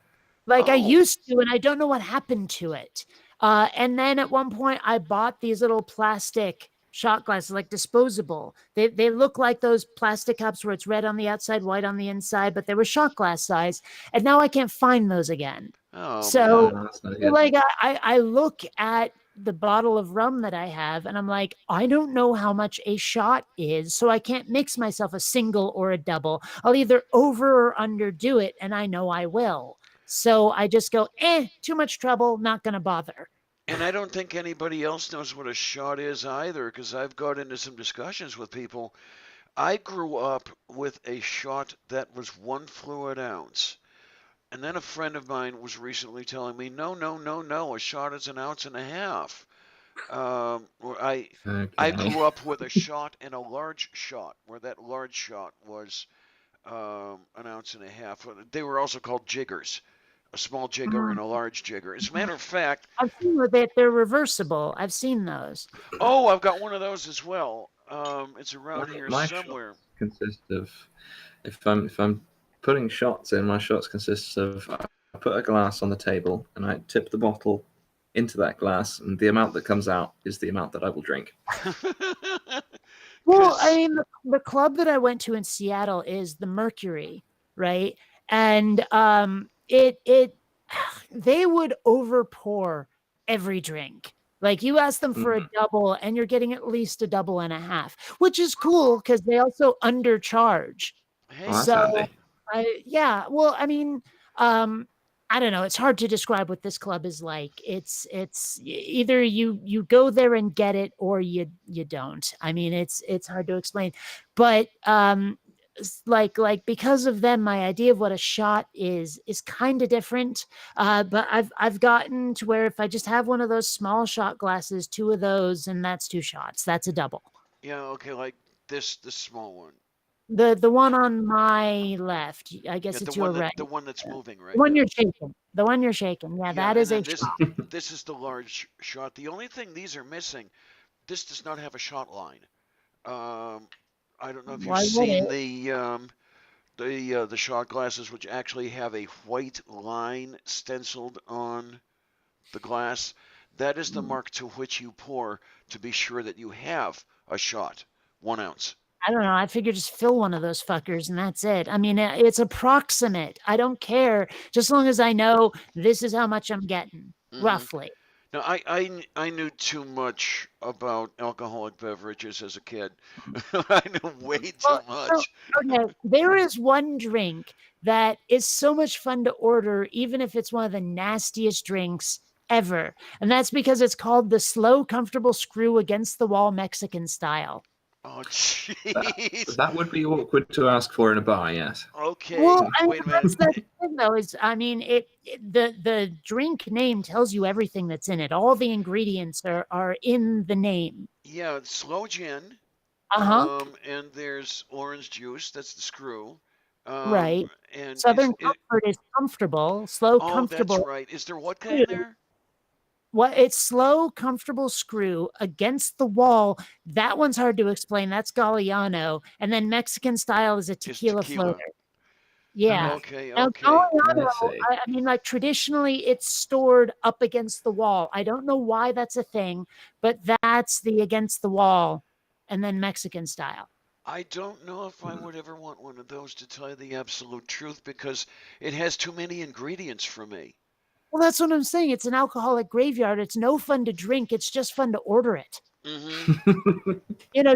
Like I Oh. used to, and I don't know what happened to it. And then at one point, I bought these little plastic shot glasses, like disposable. They look like those plastic cups where it's red on the outside, white on the inside, but they were shot glass size. And now I can't find those again. Oh, So, man. That's not good. like, I look at the bottle of rum that I have, and I'm like, I don't know how much a shot is, so I can't mix myself a single or a double. I'll either over or underdo it, and I know I will. So I just go, too much trouble, not going to bother. And I don't think anybody else knows what a shot is either, because I've got into some discussions with people. I grew up with a shot that was 1 fluid ounce. And then a friend of mine was recently telling me, no, no, no, no, a shot is 1.5 ounces. I grew up with a shot and a large shot, where that large shot was 1.5 ounces. They were also called jiggers. a small jigger and Mm. a large jigger. As a matter of fact, I've seen that they're reversible. I've seen those. oh, I've got one of those as well. It's around My here my shots somewhere. consist of if I'm putting shots in, my shots consist of I put a glass on the table and I tip the bottle into that glass, and the amount that comes out is the amount that I will drink. Well, I Because mean, the club that I went to in Seattle is the Mercury, right? And it they would overpour every drink. Like you ask them for a Mhm. double, and you're getting at least a double and a half, which is cool because they also undercharge. Oh, hey, that's So handy. yeah, well, I mean, um, I don't know. It's hard to describe what this club is like. Either you go there and get it, or you don't. I mean, it's hard to explain, but like because of them, my idea of what a shot is kind of different. But I've gotten to where if I just have one of those small shot glasses, two of those, and that's two shots. That's a double. yeah, okay, like this small one. The one on my left, I Yeah, guess it's your right. the one that's Yeah. moving The right one you're now. shaking. The one you're shaking. Yeah, Yeah, that and is a then shot. this is the large shot. The only thing these are missing, this does not have a shot line. Um, I don't know if you've Why would seen it? the shot glasses, which actually have a white line stenciled on the glass. That is the mark to which you pour to be sure that you have a shot, 1 ounce. I don't know. I figure just fill one of those fuckers and that's it. I mean, it's approximate. I don't care. Just as long as I know this is how much I'm getting, Hmm. roughly. Now, I knew too much about alcoholic beverages as a kid. I knew way too Well, so much. okay, there is one drink that is so much fun to order, even if it's one of the nastiest drinks ever. And that's because it's called the slow, comfortable screw against the wall Mexican style. Oh, That jeez. that would be awkward to ask for in a bar, yes. Well, Okay, I mean, wait a minute. that's the thing, though. Is I mean, the drink name tells you everything that's in it. All the ingredients are in the name. Yeah, it's slow gin. Uh huh. And there's orange juice. That's the screw. Um, Right. and is Southern it? Comfort is comfortable, slow, Oh, that's comfortable right. Is there vodka screw. in there? What it's slow, comfortable screw against the wall. That one's hard to explain. That's Galliano, and then Mexican style is a Is tequila tequila? floater. Yeah. Okay, Now okay. Galliano, I see. I mean, like traditionally, it's stored up against the wall. I don't know why that's a thing, but that's the against the wall, and then Mexican style. I don't know if I would ever want one of those to tell you the absolute truth because it has too many ingredients for me. Well, that's what I'm saying. It's an alcoholic graveyard. It's no fun to drink. It's just fun to order it. Mm-hmm.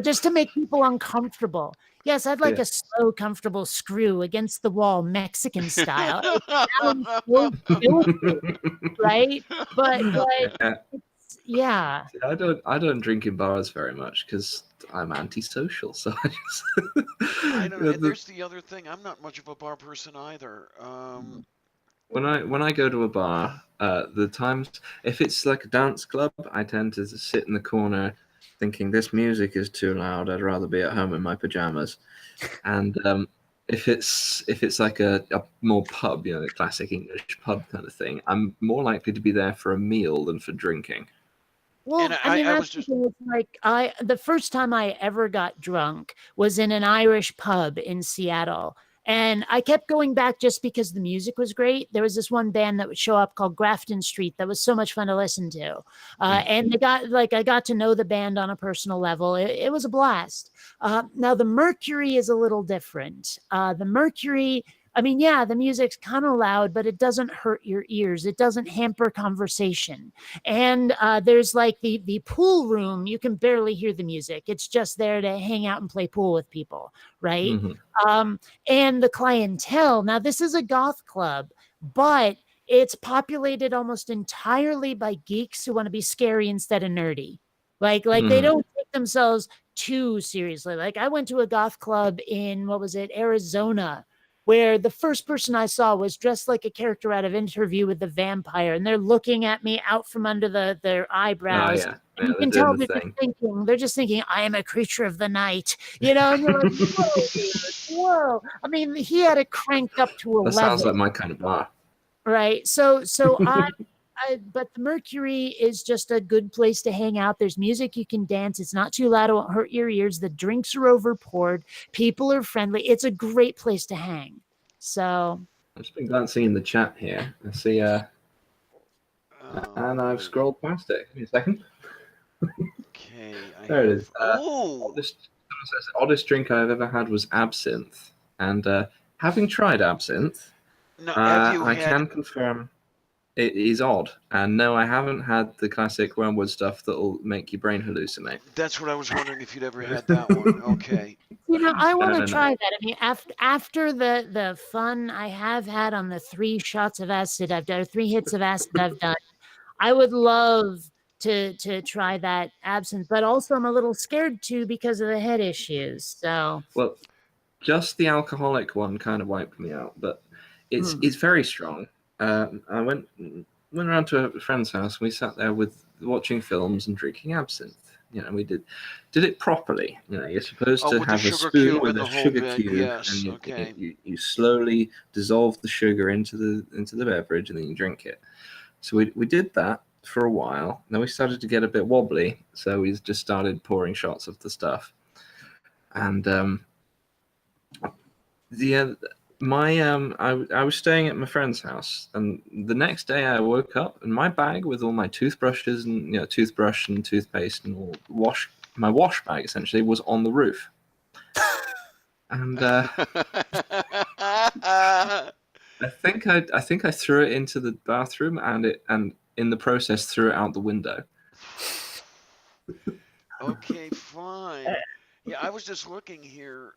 Just to make people uncomfortable. Yes, I'd like Yeah. a slow, comfortable screw against the wall, Mexican style. It sounds so filthy, right? But Yeah. yeah. See, I don't drink in bars very much because I'm antisocial. So I just I don't know. the, And the, there's the other thing. I'm not much of a bar person either. when I go to a bar, the times if it's like a dance club, I tend to sit in the corner, thinking this music is too loud. I'd rather be at home in my pajamas. And if it's like a more pub, the classic English pub kind of thing, I'm more likely to be there for a meal than for drinking. And Well, I mean, I that's was the just thing. It's like the first time I ever got drunk was in an Irish pub in Seattle. And I kept going back just because the music was great. There was this one band that would show up called Grafton Street that was so much fun to listen to. Mm. And I got to know the band on a personal level. It was a blast. Now, the Mercury is a little different. The Mercury, I mean, yeah, the music's kind of loud, but it doesn't hurt your ears. It doesn't hamper conversation. And there's like the pool room. You can barely hear the music. It's just there to hang out and play pool with people, right? Hmm. Um, and the clientele. Now, this is a goth club, but it's populated almost entirely by geeks who want to be scary instead of nerdy. Like they Hmm. don't take themselves too seriously. Like I went to a goth club in what was it, Arizona, where the first person I saw was dressed like a character out of Interview with the Vampire, and they're looking at me out from under their Oh eyebrows. yeah, And yeah, you they're can doing tell the thing. they're just thinking, I am a creature of the night, and you're like, whoa, dude, whoa. I mean, he had it cranked up to That sounds 11. like my kind of bar. right? So but the Mercury is just a good place to hang out. There's music you can dance. It's not too loud, it won't hurt your ears. The drinks are over poured. People are friendly. It's a great place to hang. So I've just been glancing in the chat here. I see, and I've scrolled past it. Give me a second. Okay, I There it have. is. Oh, Oddest drink I've ever had was absinthe. And having tried absinthe, no, have you I had? can confirm it is odd. And no, I haven't had the classic wormwood stuff that will make your brain hallucinate. That's what I was wondering if you'd ever had that one. Okay. I want to No. try that. I mean, after the fun I have had on the 3 shots of acid I've done, 3 hits of acid I've done, I would love to try that absinthe, but also I'm a little scared too because of the head issues. So, Well, just the alcoholic one kind of wiped me out, but it's very strong. I went around to a friend's house. And we sat there with watching films and drinking absinthe. We did it properly. You're supposed Oh, to with the have a sugar spoon cube with and a the whole sugar bit. cube, Yes. and Okay. you slowly dissolve the sugar into the beverage, and then you drink it. So we did that for a while. Then we started to get a bit wobbly, so we just started pouring shots of the stuff. And I was staying at my friend's house, and the next day I woke up and my bag with all my toothbrushes and toothbrush and toothpaste and all my wash bag essentially was on the roof. And I think I threw it into the bathroom and in the process threw it out the window. Okay, fine. Yeah, I was just looking here.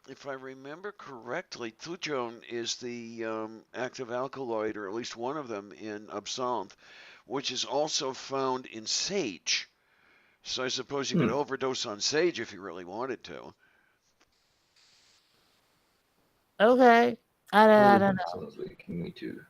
If I remember correctly, Thujon is the active alkaloid, or at least one of them in absinthe, which is also found in sage. So I suppose you could overdose on sage if you really wanted to. okay. I don't know. Someone's leaking me too.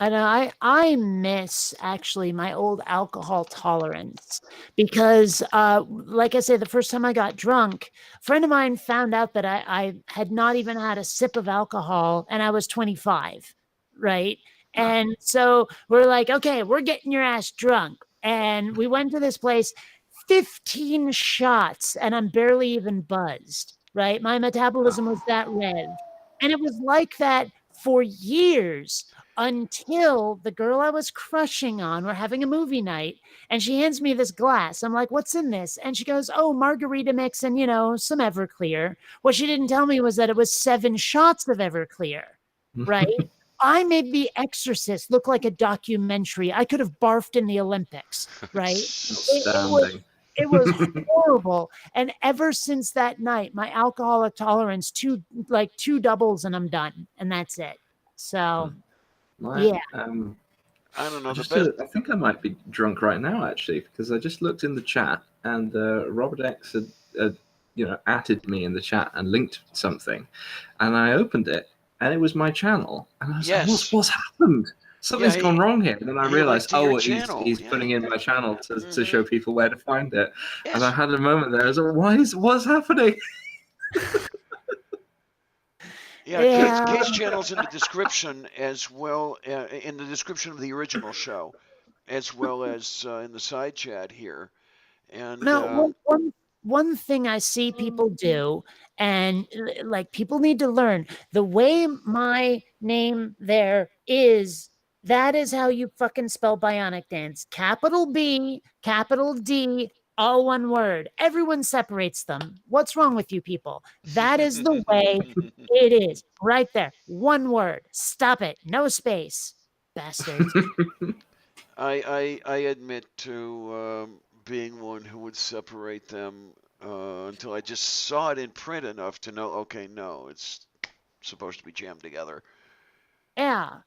I know I miss actually my old alcohol tolerance because like I say, the first time I got drunk, a friend of mine found out that I had not even had a sip of alcohol and I was 25, right? And so we're like, okay, we're getting your ass drunk. And we went to this place, 15 shots, and I'm barely even buzzed, right? My metabolism was that red. And it was like that for years until the girl I was crushing on, we're having a movie night, and she hands me this glass. I'm like, what's in this? And she goes, oh, margarita mix and, some Everclear. What she didn't tell me was that it was 7 shots of Everclear, right? I made The Exorcist look like a documentary. I could have barfed in the Olympics, right? It was horrible. And ever since that night, my alcoholic tolerance, two doubles and I'm done. And that's it. So yeah. I don't know. I think I might be drunk right now, actually, because I just looked in the chat and Robert X had added me in the chat and linked something, and I opened it and it was my channel, and I was like, "What's happened? Something's gone wrong here." And then I realized, he's putting in my channel to show people where to find it, and I had a moment there. I was like, what's happening? Yeah, Kate's channel's in the description as well, in the description of the original show, as well as in the side chat here. And now, one thing I see people do, and like people need to learn the way my name there is. That is how you fucking spell Bionic Dance. Capital B, capital D, all one word. Everyone separates them. What's wrong with you people? That is the way it is. Right there. One word. Stop it. No space. Bastards. I admit to being one who would separate them until I just saw it in print enough to know, okay, no, it's supposed to be jammed together. Yeah.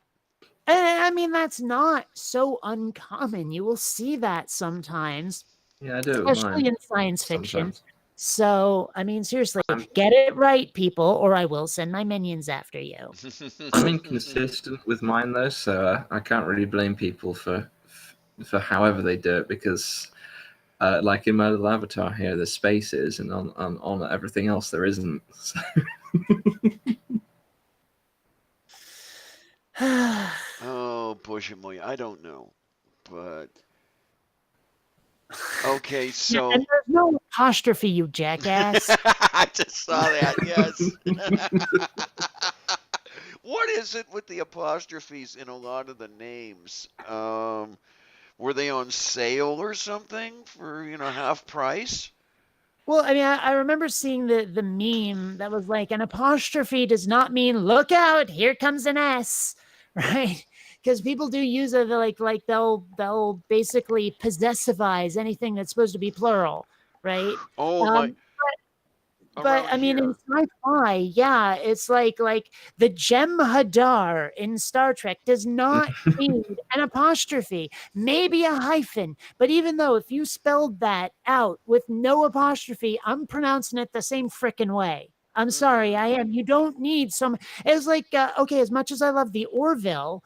And I mean, that's not so uncommon. You will see that sometimes. Yeah, I do. Especially in science fiction. Sometimes. So, I mean, seriously, get it right, people, or I will send my minions after you. I'm inconsistent with mine, though, so I can't really blame people for however they do it, because like in my little avatar here, there's spaces, and on everything else there isn't. So. Oh, Boże I don't know. But okay, Yeah, and so there's no apostrophe, you jackass. I just saw that. Yes. What is it with the apostrophes in a lot of the names? Were they on sale or something for, half price? Well, I mean, I remember seeing the meme that was like an apostrophe does not mean look out, here comes an S, right? Because people do use it like they'll basically possessivize anything that's supposed to be plural, right? Oh my, Um, but around I mean, in here. sci-fi, yeah, it's like the Jem'Hadar in Star Trek does not need an apostrophe, maybe a hyphen. But even though if you spelled that out with no apostrophe, I'm pronouncing it the same freaking way. I'm sorry, I Mm-hmm. am. You don't need some. It's like okay, as much as I love the Orville,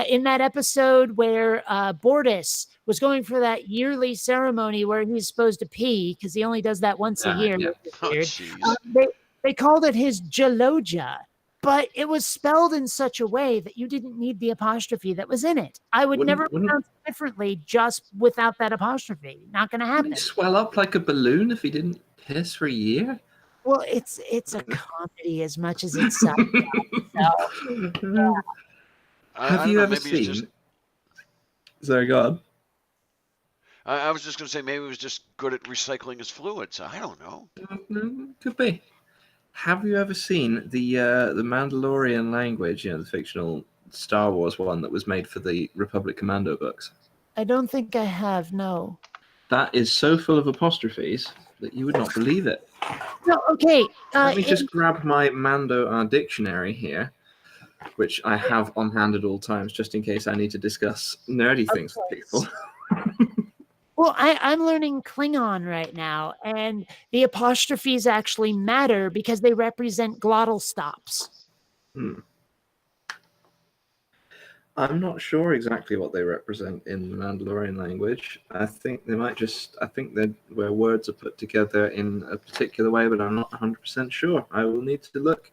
in that episode where Bortus was going for that yearly ceremony where he's supposed to pee because he only does that once a year, Yeah. which is Oh, weird. jeez. They called it his Gelogia, but it was spelled in such a way that you didn't need the apostrophe that was in it. I would never Wouldn't pronounce it differently just without that apostrophe. Not going to wouldn't he happen. swell up like a balloon if he didn't piss for a year? Well, it's a comedy as much as it's sci-fi. So I Have don't you know. ever Maybe it's just. seen? Sorry, God. I was just gonna say maybe he was just good at recycling his fluids. I don't know. Could be. Have you ever seen the Mandalorian language? The fictional Star Wars one that was made for the Republic Commando books. I don't think I have. No. That is so full of apostrophes that you would not believe it. No. Okay. Let me just grab my Mando dictionary here, which I have on hand at all times, just in case I need to discuss nerdy things with people. Well, I'm learning Klingon right now, and the apostrophes actually matter because they represent glottal stops. I'm not sure exactly what they represent in the Mandalorian language. I think they might just. I think they're where words are put together in a particular way, but I'm not 100% sure. I will need to look.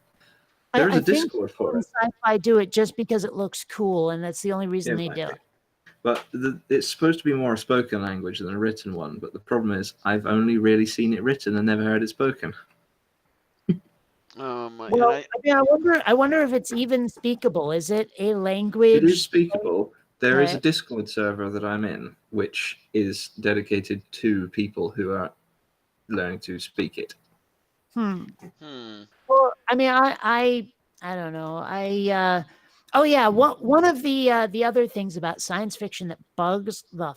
There is I a think Discord for it. sci-fi do it just because it looks cool, and that's the only reason It they might do be. it. But it's supposed to be more a spoken language than a written one. But the problem is, I've only really seen it written and never heard it spoken. And Well, I mean, I wonder if it's even speakable. Is it a language? It is speakable. There is a Right. Discord server that I'm in, which is dedicated to people who are learning to speak it. Hmm. hmm. Well, I mean, I don't know. Oh yeah, one of the other things about science fiction that bugs the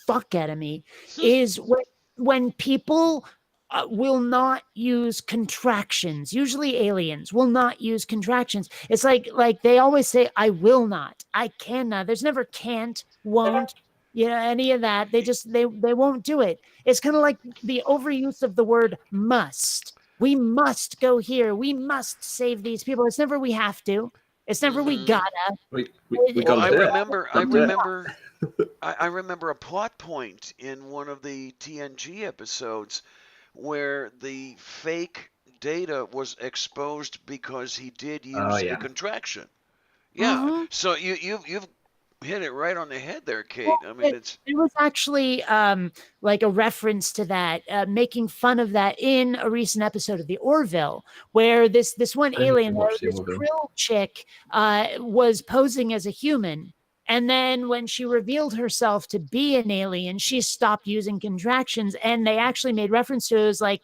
fuck out of me is when people will not use contractions. Usually aliens will not use contractions. It's like they always say I will not, I cannot. There's never can't, won't, any of that. They won't do it. It's kind of like the overuse of the word must. We must go here. We must save these people. It's never we have to. It's never we Mm-hmm. gotta. We Well, got to I do it. remember, I Got to do it. remember, I remember a plot point in one of the TNG episodes where the fake data was exposed because he did Oh use a yeah. contraction. Yeah. Mhm. So you've hit it right on the head there, Kate. I mean, it's. It was actually like a reference to that, making fun of that in a recent episode of the Orville, where this one I need to alien, watch the this Orville. krill chick, was posing as a human. And then when she revealed herself to be an alien, she stopped using contractions. And they actually made reference to it as like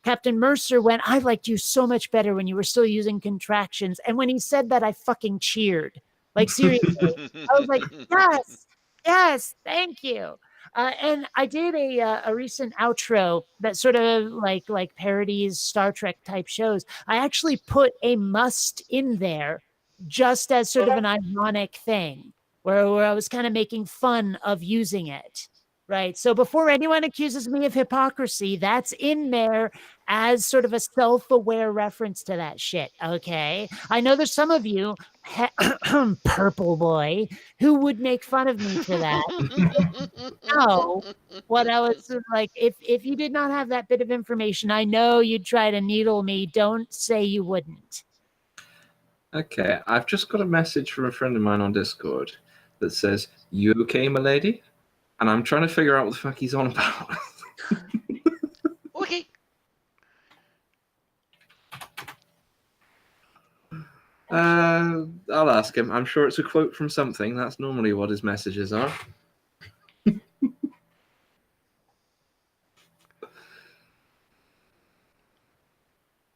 Captain Mercer went, I liked you so much better when you were still using contractions. And when he said that, I fucking cheered. Like, seriously. I was like, yes, yes, thank you. And I did a recent outro that sort of like parodies Star Trek type shows. I actually put a must in there just as sort of an ironic thing where I was kind of making fun of using it. Right. So before anyone accuses me of hypocrisy, that's in there as sort of a self-aware reference to that shit. Okay. I know there's some of you, purple boy, who would make fun of me for that. Know what I was like. If you did not have that bit of information, I know you'd try to needle me. Don't say you wouldn't. Okay, I've just got a message from a friend of mine on Discord that says, "You okay, my lady?" And I'm trying to figure out what the fuck he's on about. Okay. I'll ask him. I'm sure it's a quote from something. That's normally what his messages are.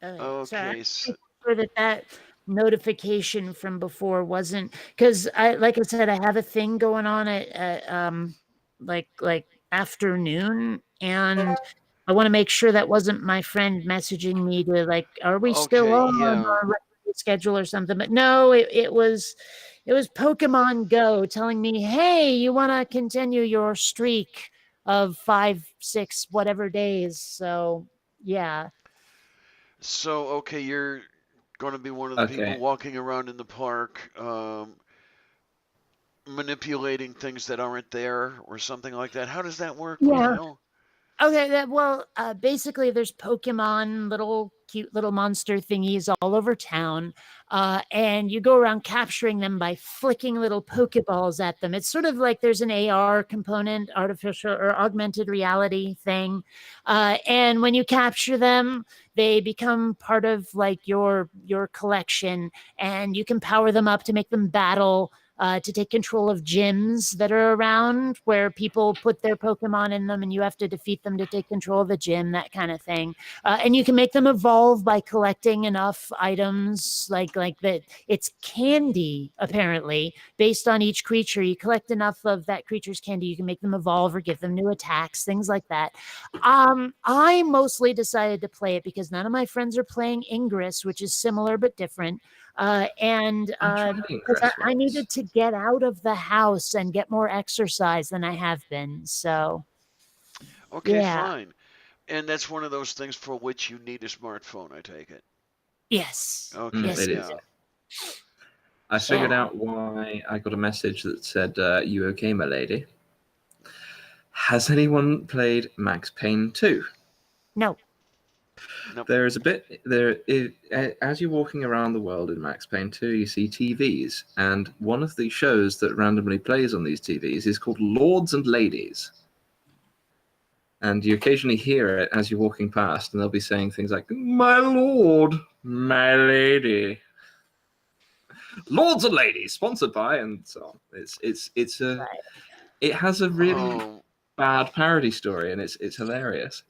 Sorry, Okay. I'm sure that notification from before wasn't because like I said, I have a thing going on at like afternoon, and I want to make sure that wasn't my friend messaging me to like, are we still Okay. on Yeah. our schedule or something? But no, it was Pokemon Go telling me, hey, you want to continue your streak of 5, 6, whatever days. So yeah. So okay, you're going to be one of the people Okay. walking around in the park, manipulating things that aren't there or something like that. How does that work? Do you Yeah. know? Okay, basically, there's Pokemon, little cute little monster thingies all over town, and you go around capturing them by flicking little Pokeballs at them. It's sort of like there's an AR component, artificial or augmented reality thing, and when you capture them, they become part of like your collection, and you can power them up to make them battle. To take control of gyms that are around where people put their Pokemon in them and you have to defeat them to take control of the gym, that kind of thing. And you can make them evolve by collecting enough items like that. It's candy, apparently, based on each creature. You collect enough of that creature's candy, you can make them evolve or give them new attacks, things like that. I mostly decided to play it because none of my friends are playing Ingress, which is similar but different. And I tried because Ingress I once. needed to get out of the house and get more exercise than I have been. So, Okay, yeah. fine. And that's one of those things for which you need a smartphone, I take it. Yes. Okay, Yes, It is. yeah. yes. I So, figured out why I got a message that said, "You okay, my lady?" Has anyone played Max Payne 2? No. nope. There is a bit there. As you're walking around the world in Max Payne 2, you see TVs, and one of the shows that randomly plays on these TVs is called Lords and Ladies. And you occasionally hear it as you're walking past, and they'll be saying things like, "My lord, my lady, lords and ladies," sponsored by, and so on. It has a really Oh, bad parody story, and it's hilarious.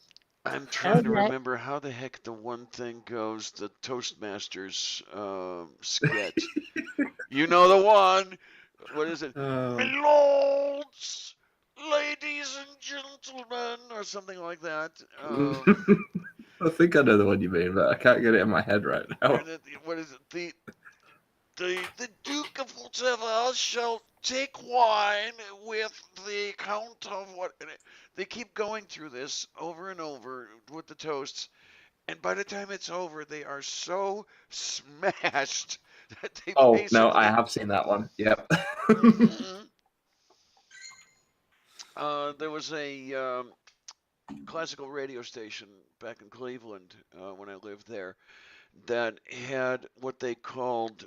I'm trying to Okay. remember how the heck the one thing goes, the Toastmasters skit. You know the one. What is it? My Uh, lords, ladies and gentlemen, or something like that. I think I know the one you mean, but I can't get it in my head right now. And what is it? The Duke of whatever shall take wine with the Count of what? And they keep going through this over and over with the toasts, and by the time it's over, they are so smashed that they Oh no, I basically. have seen that one. Yep. Mhm. There was a classical radio station back in Cleveland when I lived there that had what they called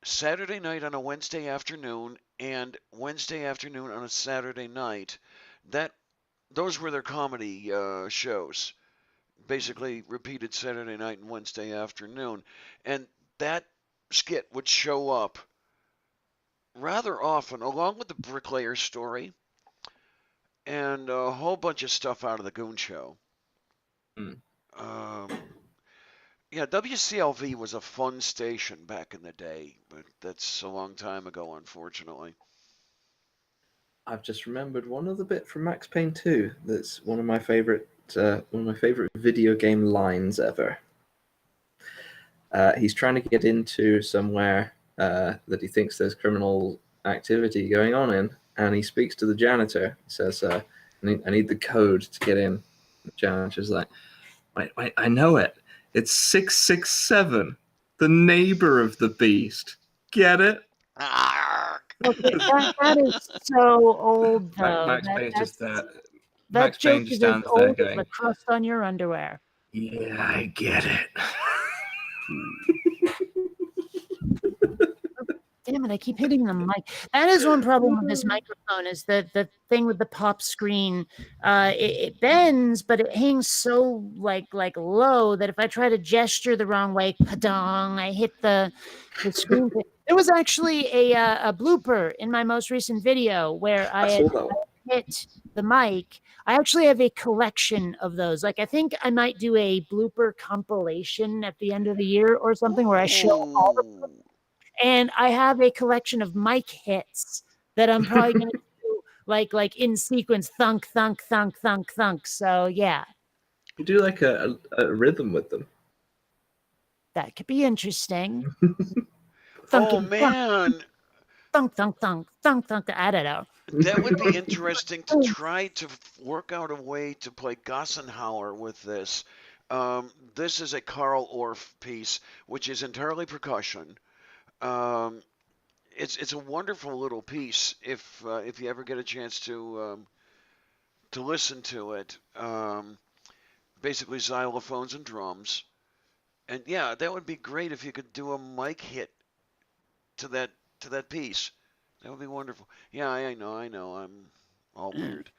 Saturday night on a Wednesday afternoon and Wednesday afternoon on a Saturday night. That those were their comedy shows. Basically repeated Saturday night and Wednesday afternoon, and that skit would show up rather often, along with the Bricklayer story and a whole bunch of stuff out of the Goon Show. Hmm. Um, yeah, WCLV was a fun station back in the day, but that's a long time ago, unfortunately. I've just remembered one other bit from Max Payne 2 that's one of my favorite video game lines ever. He's trying to get into somewhere that he thinks there's criminal activity going on in, and he speaks to the janitor. He says, I need the code to get in." The janitor's like, wait, I know it. It's 667, the neighbor of the beast. Get it? Okay, that is so old though. Max Payne just That Max joke Payne just is as stands there old as the going, crust on your underwear. "Yeah, I get it." damn it, I keep hitting the mic. That is one problem with this microphone is the thing with the pop screen. It bends, but it hangs so like low that if I try to gesture the wrong way, ka-dong, I hit the screen. There was actually a blooper in my most recent video where I I saw had that one. hit the mic. I actually have a collection of those. Like I think I might do a blooper compilation at the end of the year or something where I show all the, Ooh. and I have a collection of mic hits that I'm probably going to do like in sequence, thunk, thunk, thunk, thunk, thunk. So yeah, You do like a rhythm with them. that could be interesting. Oh Thunking, thunk, man, thunk, thunk, thunk, thunk, thunk. I don't know. that would be interesting to try to work out a way to play Gassenhauer with this. This is a Carl Orff piece, which is entirely percussion. Um, it's a wonderful little piece if you ever get a chance to listen to it. Basically xylophones and drums, and yeah, that would be great if you could do a mic hit to that piece. That would be wonderful. Yeah, I know. I'm all weird.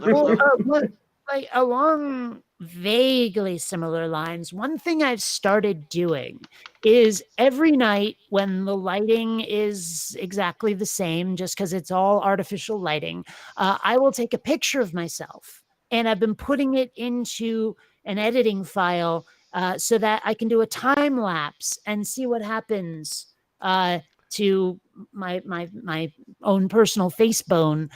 Well, Let, like along vaguely similar lines, one thing I've started doing is every night when the lighting is exactly the same, just because it's all artificial lighting, I will take a picture of myself. And I've been putting it into an editing file so that I can do a time lapse and see what happens to my own personal face bone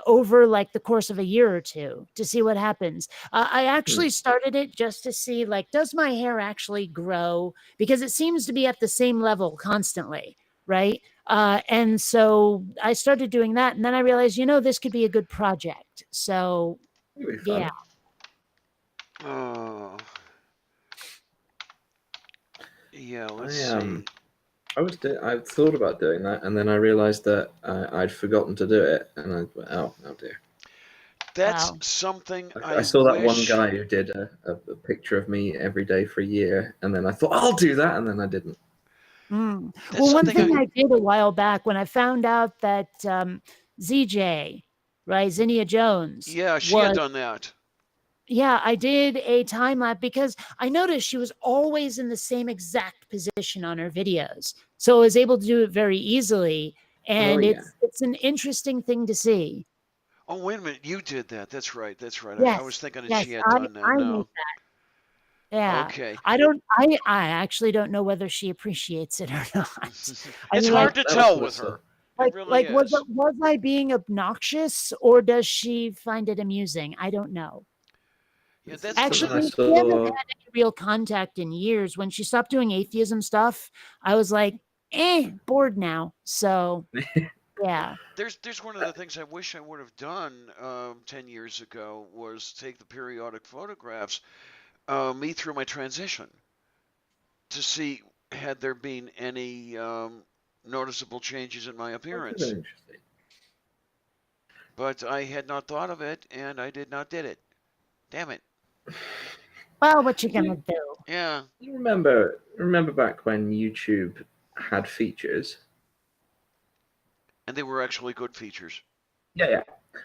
over like the course of a year or two to see what happens. I actually started it just to see like, does my hair actually grow? Because it seems to be at the same level constantly, right? And so I started doing that, and then I realized, this could be a good project. So It'd be yeah. fun. oh, yeah. Let's I see. I thought about doing that, and then I realized that I'd forgotten to do it, and I went, oh dear. That's Wow. something I I saw that one wish. guy who did a picture of me every day for a year, and then I thought I'll do that, and then I didn't. That's Well, one something thing I. I did a while back when I found out that ZJ, right, Zinnia Jones, Yeah, she had was, done that. yeah, I did a time lapse because I noticed she was always in the same exact position on her videos. So I was able to do it very easily. Oh And yeah, it's an interesting thing to see. Oh, wait a minute. You did that. That's right. That's right. I was Yes. thinking that Yes. she had done that. I made No. that. Yeah. Okay. I actually don't know whether she appreciates it or not. I It's mean, hard to that was tell good with stuff. her. It really is. was I being obnoxious or does she find it amusing? I don't know. Yeah, It's that's the something I Actually, we haven't saw. had any real contact in years. When she stopped doing atheism stuff, I was like, bored now. So yeah. there's one of the things I wish I would have done 10 years ago was take the periodic photographs me through my transition to see had there been any noticeable changes in my That would have been appearance. interesting. But I had not thought of it, and I did not did it. Damn it. Well, what you gonna You, do? Yeah, you remember back when YouTube had features? and they were actually good features. Yeah,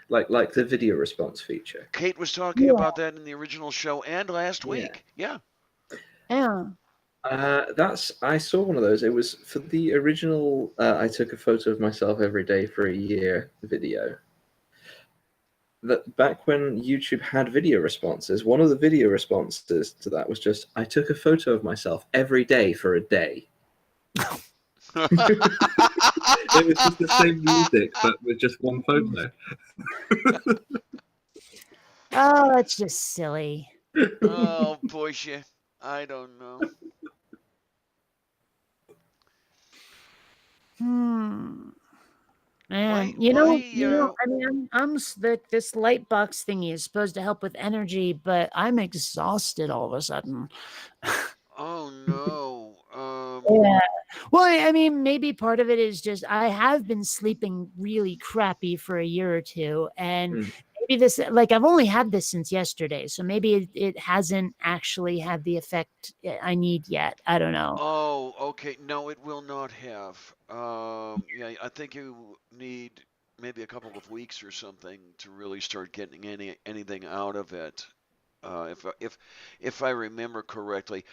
like the video response feature. Kate was talking Yeah. about that in the original show and last Yeah. week. Yeah. Yeah. I saw one of those. It was for the original. I took a photo of myself every day for a year video. That back when YouTube had video responses, one of the video responses to that was just, "I took a photo of myself every day for a day." It was just the same music, but with just one photo. Oh, that's just silly. Oh, boy, I don't know. Hmm. My Man, my I mean, this light box thingy is supposed to help with energy, but I'm exhausted all of a sudden. oh no. Yeah. Well, I mean, maybe part of it is just I have been sleeping really crappy for a year or two, and Hmm. maybe maybe this, like, I've only had this since yesterday, so maybe it hasn't actually had the effect I need yet. I don't know. Oh, okay. No, it will not have. Yeah, I think you need maybe a couple of weeks or something to really start getting anything out of it. If I remember correctly,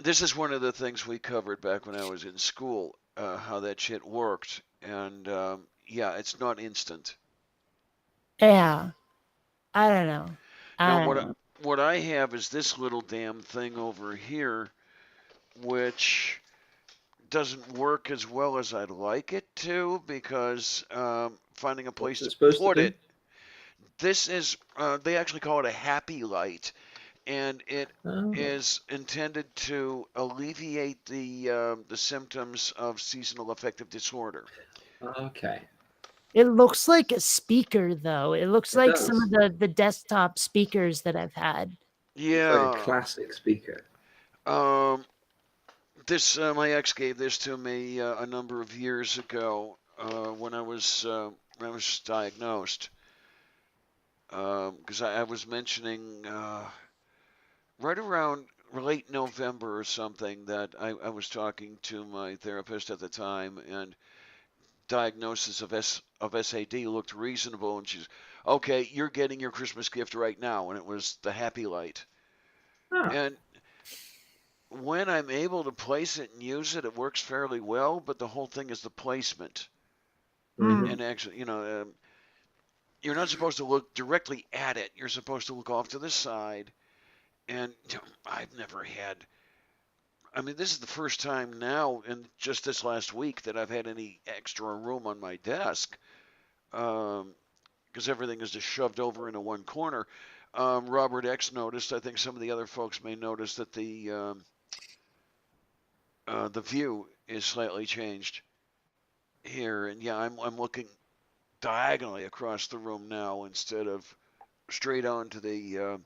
this is one of the things we covered back when I was in school, how that shit worked, and yeah, it's not instant. Yeah, I don't know. Now, I don't know. what I have is this little damn thing over here, which doesn't work as well as I'd like it to because finding a place What's it to supposed to put do? it. This is, they actually call it a happy light, and it Oh, is intended to alleviate the symptoms of seasonal affective disorder. okay. It looks like a speaker, though. It looks It like some of does. the desktop speakers that I've had. It's like a Yeah. classic speaker. Um, this my ex gave this to me a number of years ago when I was diagnosed. Because I was mentioning right around late November or something that I was talking to my therapist at the time, and diagnosis of SAD looked reasonable, and she's okay. You're getting your Christmas gift right now, and it was the Happy Light. Ah. And when I'm able to place it and use it, it works fairly well. But the whole thing is the placement, Hmm. Mm-hmm. and actually, you're not supposed to look directly at it. You're supposed to look off to the side. And I've never had. I mean, this is the first time now, in just this last week, that I've had any extra room on my desk, because everything is just shoved over into one corner. Robert X noticed. I think some of the other folks may notice that the view is slightly changed here, and yeah, I'm looking diagonally across the room now instead of straight onto the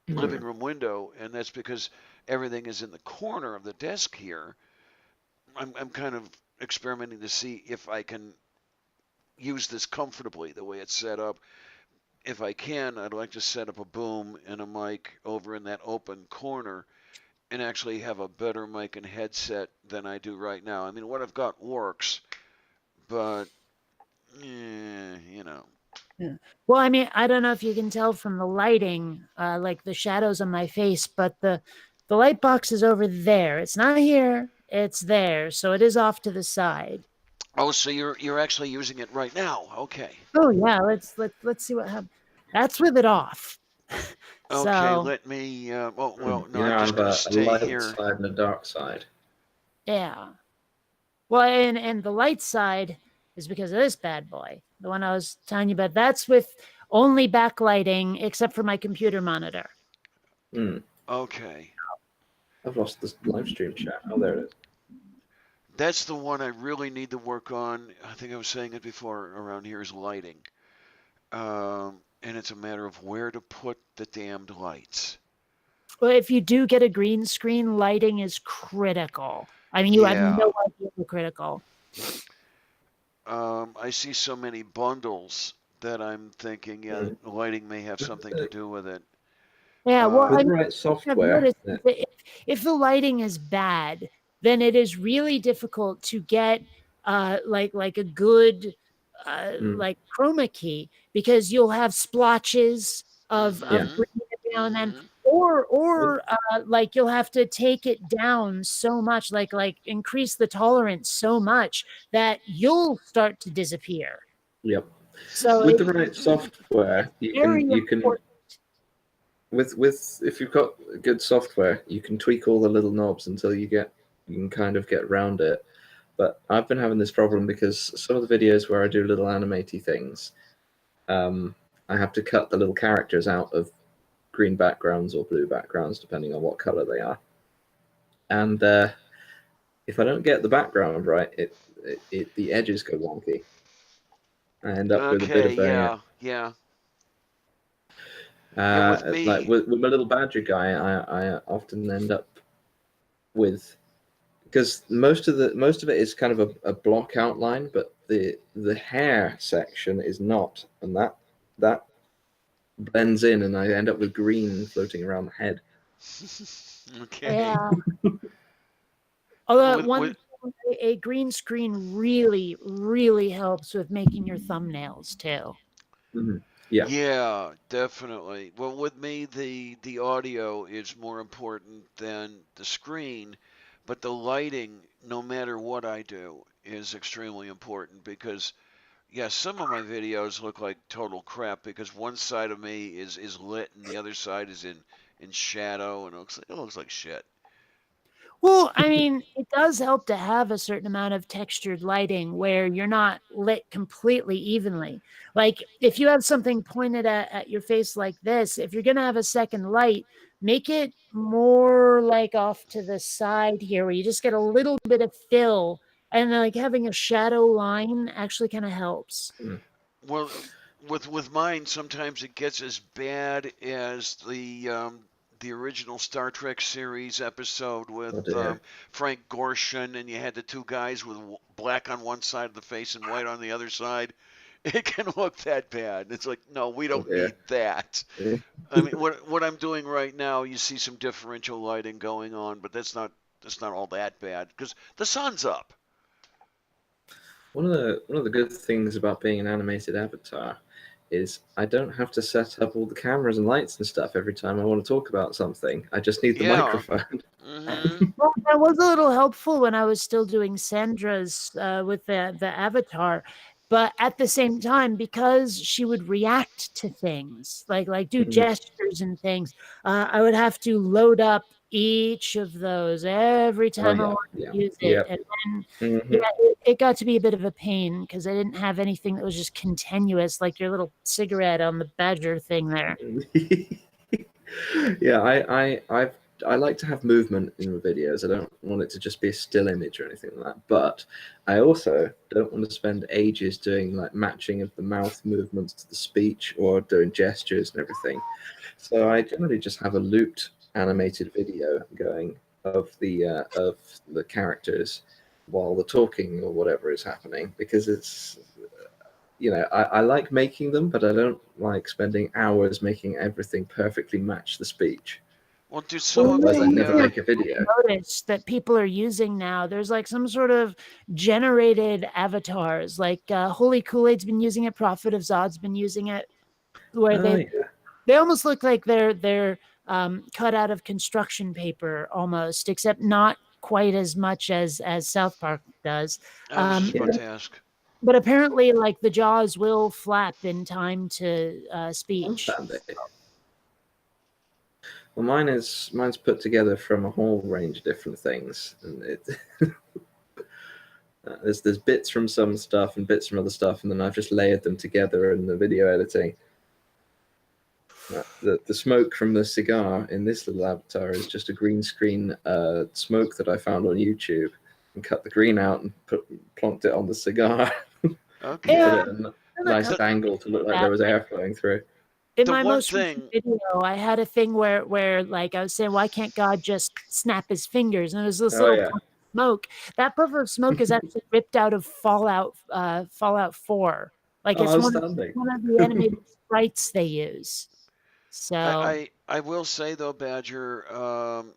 living Mm. room window, and that's because everything is in the corner of the desk here. I'm kind of experimenting to see if I can use this comfortably the way it's set up. If I can, I'd like to set up a boom and a mic over in that open corner and actually have a better mic and headset than I do right now. I mean, what I've got works, but you know. Yeah. Well, I mean, I don't know if you can tell from the lighting, like the shadows on my face, but the light box is over there. It's not here. It's there, so it is off to the side. Oh, so you're actually using it right now? Okay. Oh yeah, let's see what happens. That's with it off. Okay, So let me. Well, no, You I'm now just have gonna a stay light here. side and a dark side. yeah. Well, and the light side is because of this bad boy, the one I was telling you about. That's with only backlighting except for my computer monitor. Hmm. Okay, I've lost the live stream chat. Oh, there it is. that's the one I really need to work on. I think I was saying it before. Around here is lighting, and it's a matter of where to put the damned lights. Well, if you do get a green screen, lighting is critical. I mean, you have Yeah. no idea how critical. I see so many bundles that I'm thinking, yeah, Mm. lighting may have something to do with it. Yeah, well, With I the mean, right I've software, noticed that if the lighting is bad, then it is really difficult to get like a good mm, like chroma key because you'll have splotches yeah. of Mm-hmm. green now and then, Mm-hmm. or With like you'll have to take it down so much, like increase the tolerance so much that you'll start to disappear. yep. So With the it's right software, very you can important. with if you've got good software, you can tweak all the little knobs until you can kind of get around it. But I've been having this problem because some of the videos where I do little animaty things, I have to cut the little characters out of green backgrounds or blue backgrounds, depending on what color they are. And if I don't get the background right, the edges go wonky. I end up with a bit Okay, of a yeah, yeah. Yeah, with like me, with my little badger guy. I often end up with because most of it is kind of a block outline, but the hair section is not, and that blends in, and I end up with green floating around the head. Okay. Yeah. Although With a green screen really, really helps with making your thumbnails too. Mm-hmm. Yeah. Yeah, definitely. Well, with me, the audio is more important than the screen, but the lighting, no matter what I do, is extremely important because, yeah, some of my videos look like total crap because one side of me is lit and the other side is in shadow and it looks like shit. Well, I mean, it does help to have a certain amount of textured lighting where you're not lit completely evenly. Like if you have something pointed at your face like this, if you're going to have a second light, make it more like off to the side here where you just get a little bit of fill, and then like having a shadow line actually kind of helps. Mm. Well, with mine, sometimes it gets as bad as the original Star Trek series episode with Oh dear. Frank Gorshin, and you had the two guys with black on one side of the face and white on the other side. It can look that bad. It's like, no, we Oh don't dear. need that. I mean, what I'm doing right now, you see some differential lighting going on, but that's not all that bad because the sun's up. One of the good things about being an animated avatar is I don't have to set up all the cameras and lights and stuff every time I want to talk about something. I just need the Yeah. microphone. Hmm. Well, that was a little helpful when I was still doing Sandra's with the avatar, but at the same time, because she would react to things like do Mhm. gestures and things, I would have to load up each of those every Oh time I yeah, wanted yeah, to use it, yeah. and then Hmm. yeah, it got to be a bit of a pain because I didn't have anything that was just continuous, like your little cigarette on the badger thing there. Yeah, I like to have movement in the videos. I don't want it to just be a still image or anything like that. But I also don't want to spend ages doing like matching of the mouth movements to the speech or doing gestures and everything. So I generally just have a looped animated video going of the characters while the talking or whatever is happening because it's I like making them, but I don't like spending hours making everything perfectly match the speech. Well, do some Well, of Otherwise, I'd the never make a video. notice that people are using now. There's like some sort of generated avatars. Like Holy Kool-Aid's been using it. Prophet of Zod's been using it, where Oh they yeah. they almost look like they're cut out of construction paper almost, except not quite as much as South Park does. I was just about Yeah. to ask. But apparently, like the jaws will flap in time to Oh, speech. can they? Well, mine's put together from a whole range of different things, and there's bits from some stuff and bits from other stuff, and then I've just layered them together in the video editing. The smoke from the cigar in this little avatar is just a green screen smoke that I found on YouTube and cut the green out and plonked it on the cigar and put Okay. Yeah, it at a I'm not nice coming angle to look like that. there was air flowing through. In The my one most recent thing, video, I had a thing where like I was saying, why can't God just snap his fingers? And it was this Oh little yeah. puff of smoke. That puff of smoke is actually ripped out of Fallout 4. Like Oh, it's outstanding. one of the animated sprites they use. I, So I will say though, Badger,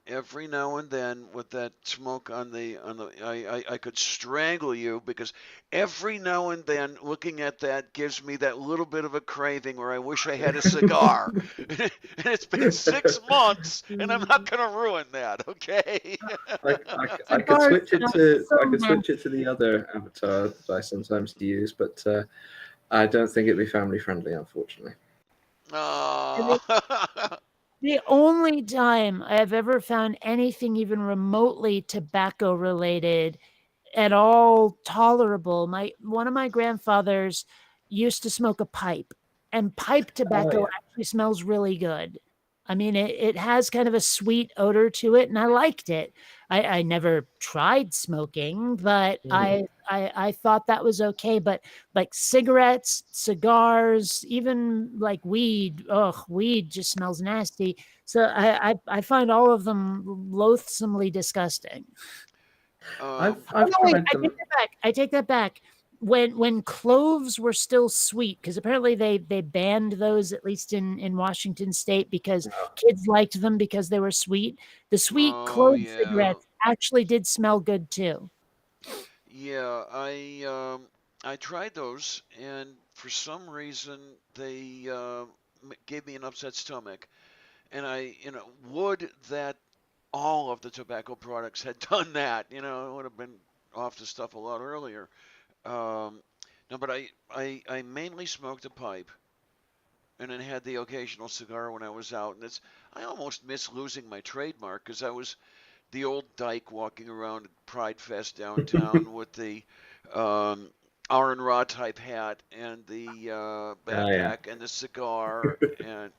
every now and then with that smoke I could strangle you because every now and then looking at that gives me that little bit of a craving where I wish I had a cigar. And it's been 6 months, and I'm not gonna ruin that, okay? I could cigars switch it sound to so I could switch it to nasty. the other avatar that I sometimes use, but I don't think it'd be family friendly, unfortunately. Oh. The only time I have ever found anything even remotely tobacco related at all tolerable, my one of my grandfathers used to smoke a pipe, and pipe Oh tobacco yeah. actually smells really good. I mean, it has kind of a sweet odor to it, and I liked it. I never tried smoking, but Mm. I thought that was okay. But like cigarettes, cigars, even like weed, ugh, weed just smells nasty. So I find all of them loathsomely disgusting. I've um, Oh I've no, wait, tried I take them. that back. I take that back. when cloves were still sweet, because apparently they banned those, at least in Washington State, because kids liked them because they were sweet. The sweet Oh clove yeah, cigarettes actually did smell good too. yeah. I tried those, and for some reason they gave me an upset stomach. And would that all of the tobacco products had done that. It would have been off the stuff a lot earlier. Um, no, but I mainly smoked a pipe, and then had the occasional cigar when I was out. And I almost miss losing my trademark because I was the old dyke walking around Pride Fest downtown with the um, R&R type hat and the Oh yeah. backpack and the cigar, and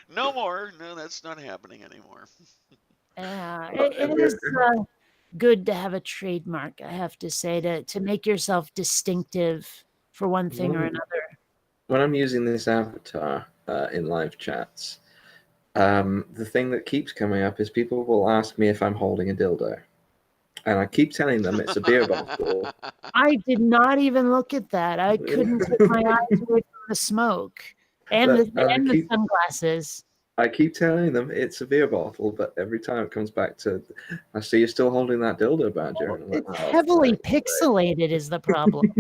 no more. No, that's not happening anymore. It is good to have a trademark, I have to say, to make yourself distinctive for one thing or When, another. when I'm using this avatar in live chats, the thing that keeps coming up is people will ask me if I'm holding a dildo. And I keep telling them it's a beer bottle. I did not even look at that. I couldn't take my eyes away from the smoke and But the sunglasses. I keep telling them it's a beer bottle, but every time it comes back to, I see you're still holding that dildo, Badger. And I'm like, It's oh, heavily thanks, mate." pixelated is the problem.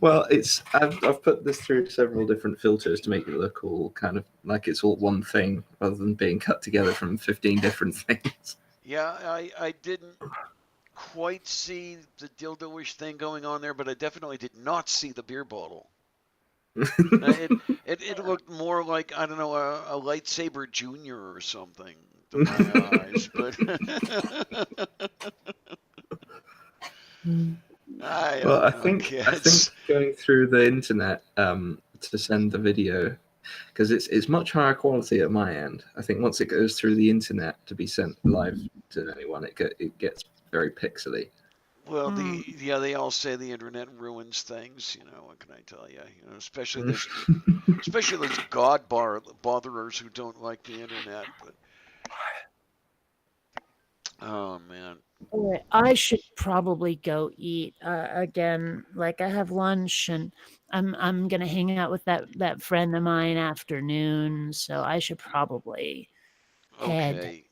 Well, I've put this through several different filters to make it look all kind of like it's all one thing rather than being cut together from 15 different things. Yeah, I didn't quite see the dildo-ish thing going on there, but I definitely did not see the beer bottle. It looked more like, I don't know, a lightsaber junior or something to my eyes, but I Well, don't know, I think kids. going through the internet to send the video, because it's much higher quality at my end. I think once it goes through the internet to be sent live to anyone, it gets very pixely. Well, they all say the internet ruins things. What can I tell you? Especially those botherers who don't like the internet. But oh man. Alright, I should probably go eat again. Like I have lunch, and I'm gonna hang out with that friend of mine afternoon. So I should probably head. Okay.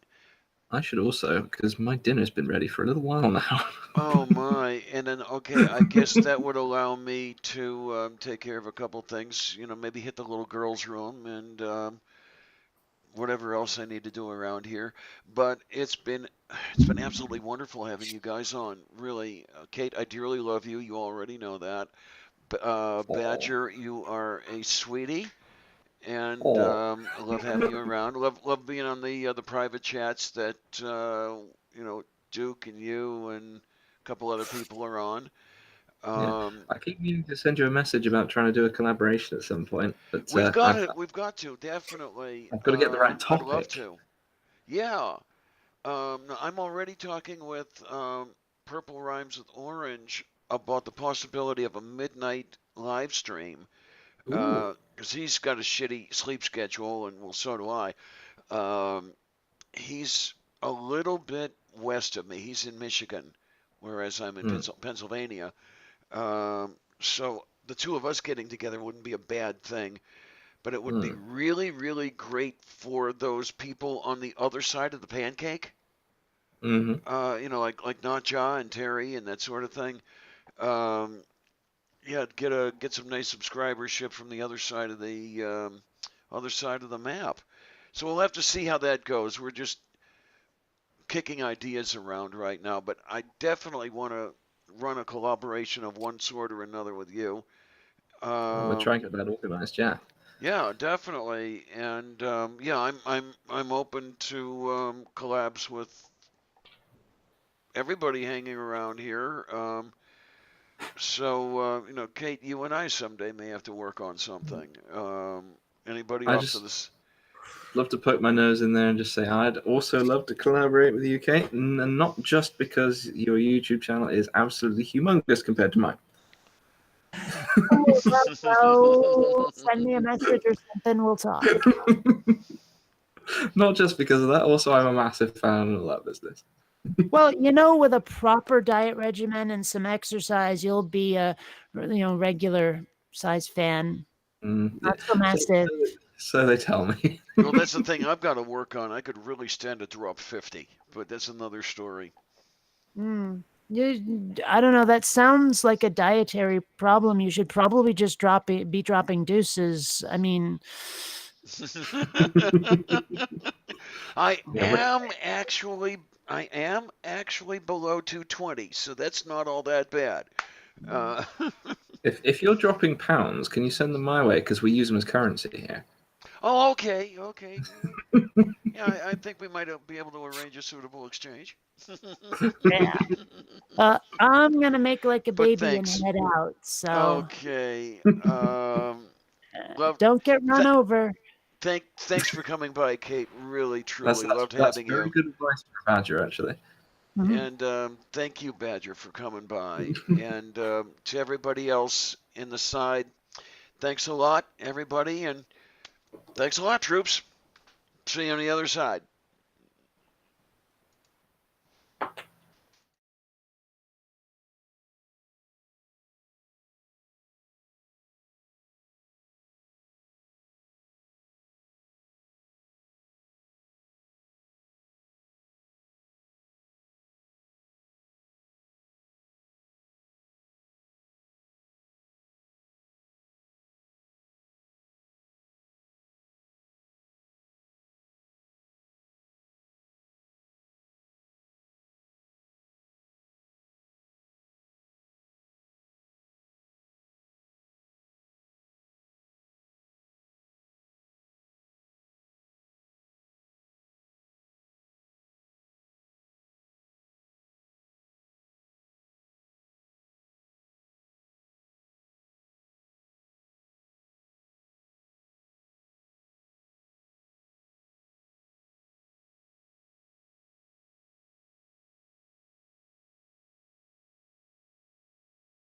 I should also, because my dinner's been ready for a little while now. Oh my. And then okay, I guess that would allow me to take care of a couple things. Maybe hit the little girl's room and whatever else I need to do around here. But it's been absolutely wonderful having you guys on. Really, Kate, I dearly love you. You already know that. Oh, Badger, you are a sweetie, and oh, I love having you around. Love being on the private chats that Duke and you and a couple other people are on. yeah. Um, I keep meaning to send you a message about trying to do a collaboration at some point, but we've got it. We've got to definitely. I've got to get the right I'd love topic. to. Yeah. No, I'm already talking with Purple Rhymes with Orange about the possibility of a midnight live stream Ooh, because he's got a shitty sleep schedule, and well, so do I. Um, he's a little bit west of me. He's in Michigan, whereas I'm in hmm, Pennsylvania. So the two of us getting together wouldn't be a bad thing, but it would be hmm, really, really great for those people on the other side of the pancake. mm-hmm. Like Notja and Terry and that sort of thing. Um, yeah, get some nice subscribership from the other side of the map. So we'll have to see how that goes. We're just kicking ideas around right now, but I definitely want to run a collaboration of one sort or another with you. We'll try and get that organized, yeah. Yeah, definitely, and yeah, I'm open to collabs with everybody hanging around here. Kate, you and I someday may have to work on something. Anybody I off to just this? love to poke my nose in there and just say I'd also love to collaborate with you, Kate, and not just because your YouTube channel is absolutely humongous compared to mine. Oh, well, send me a message or something. We'll talk. Not just because of that. Also, I'm a massive fan of that business. Well, with a proper diet regimen and some exercise, you'll be a regular size fan, Yeah. not so massive. So they tell me. Well, that's the thing I've got to work on. I could really stand to drop 50, but that's another story. Mm. I don't know. That sounds like a dietary problem. You should probably just be dropping deuces. I mean, I Yeah, but am actually I am actually below 220, so that's not all that bad. Uh, if you're dropping pounds, can you send them my way? Because we use them as currency here. oh, okay, okay. Yeah, I think we might be able to arrange a suitable exchange. yeah. I'm gonna make like a But baby and thanks. head out. So Okay. uh, Love. don't get run Th- over. thanks for coming by, Kate. Really, That's truly that's loved that's having very you. good advice for a badger, actually. Mhm. And thank you, Badger, for coming by. And to everybody else in the side, thanks a lot, everybody, and thanks a lot, troops. See you on the other side.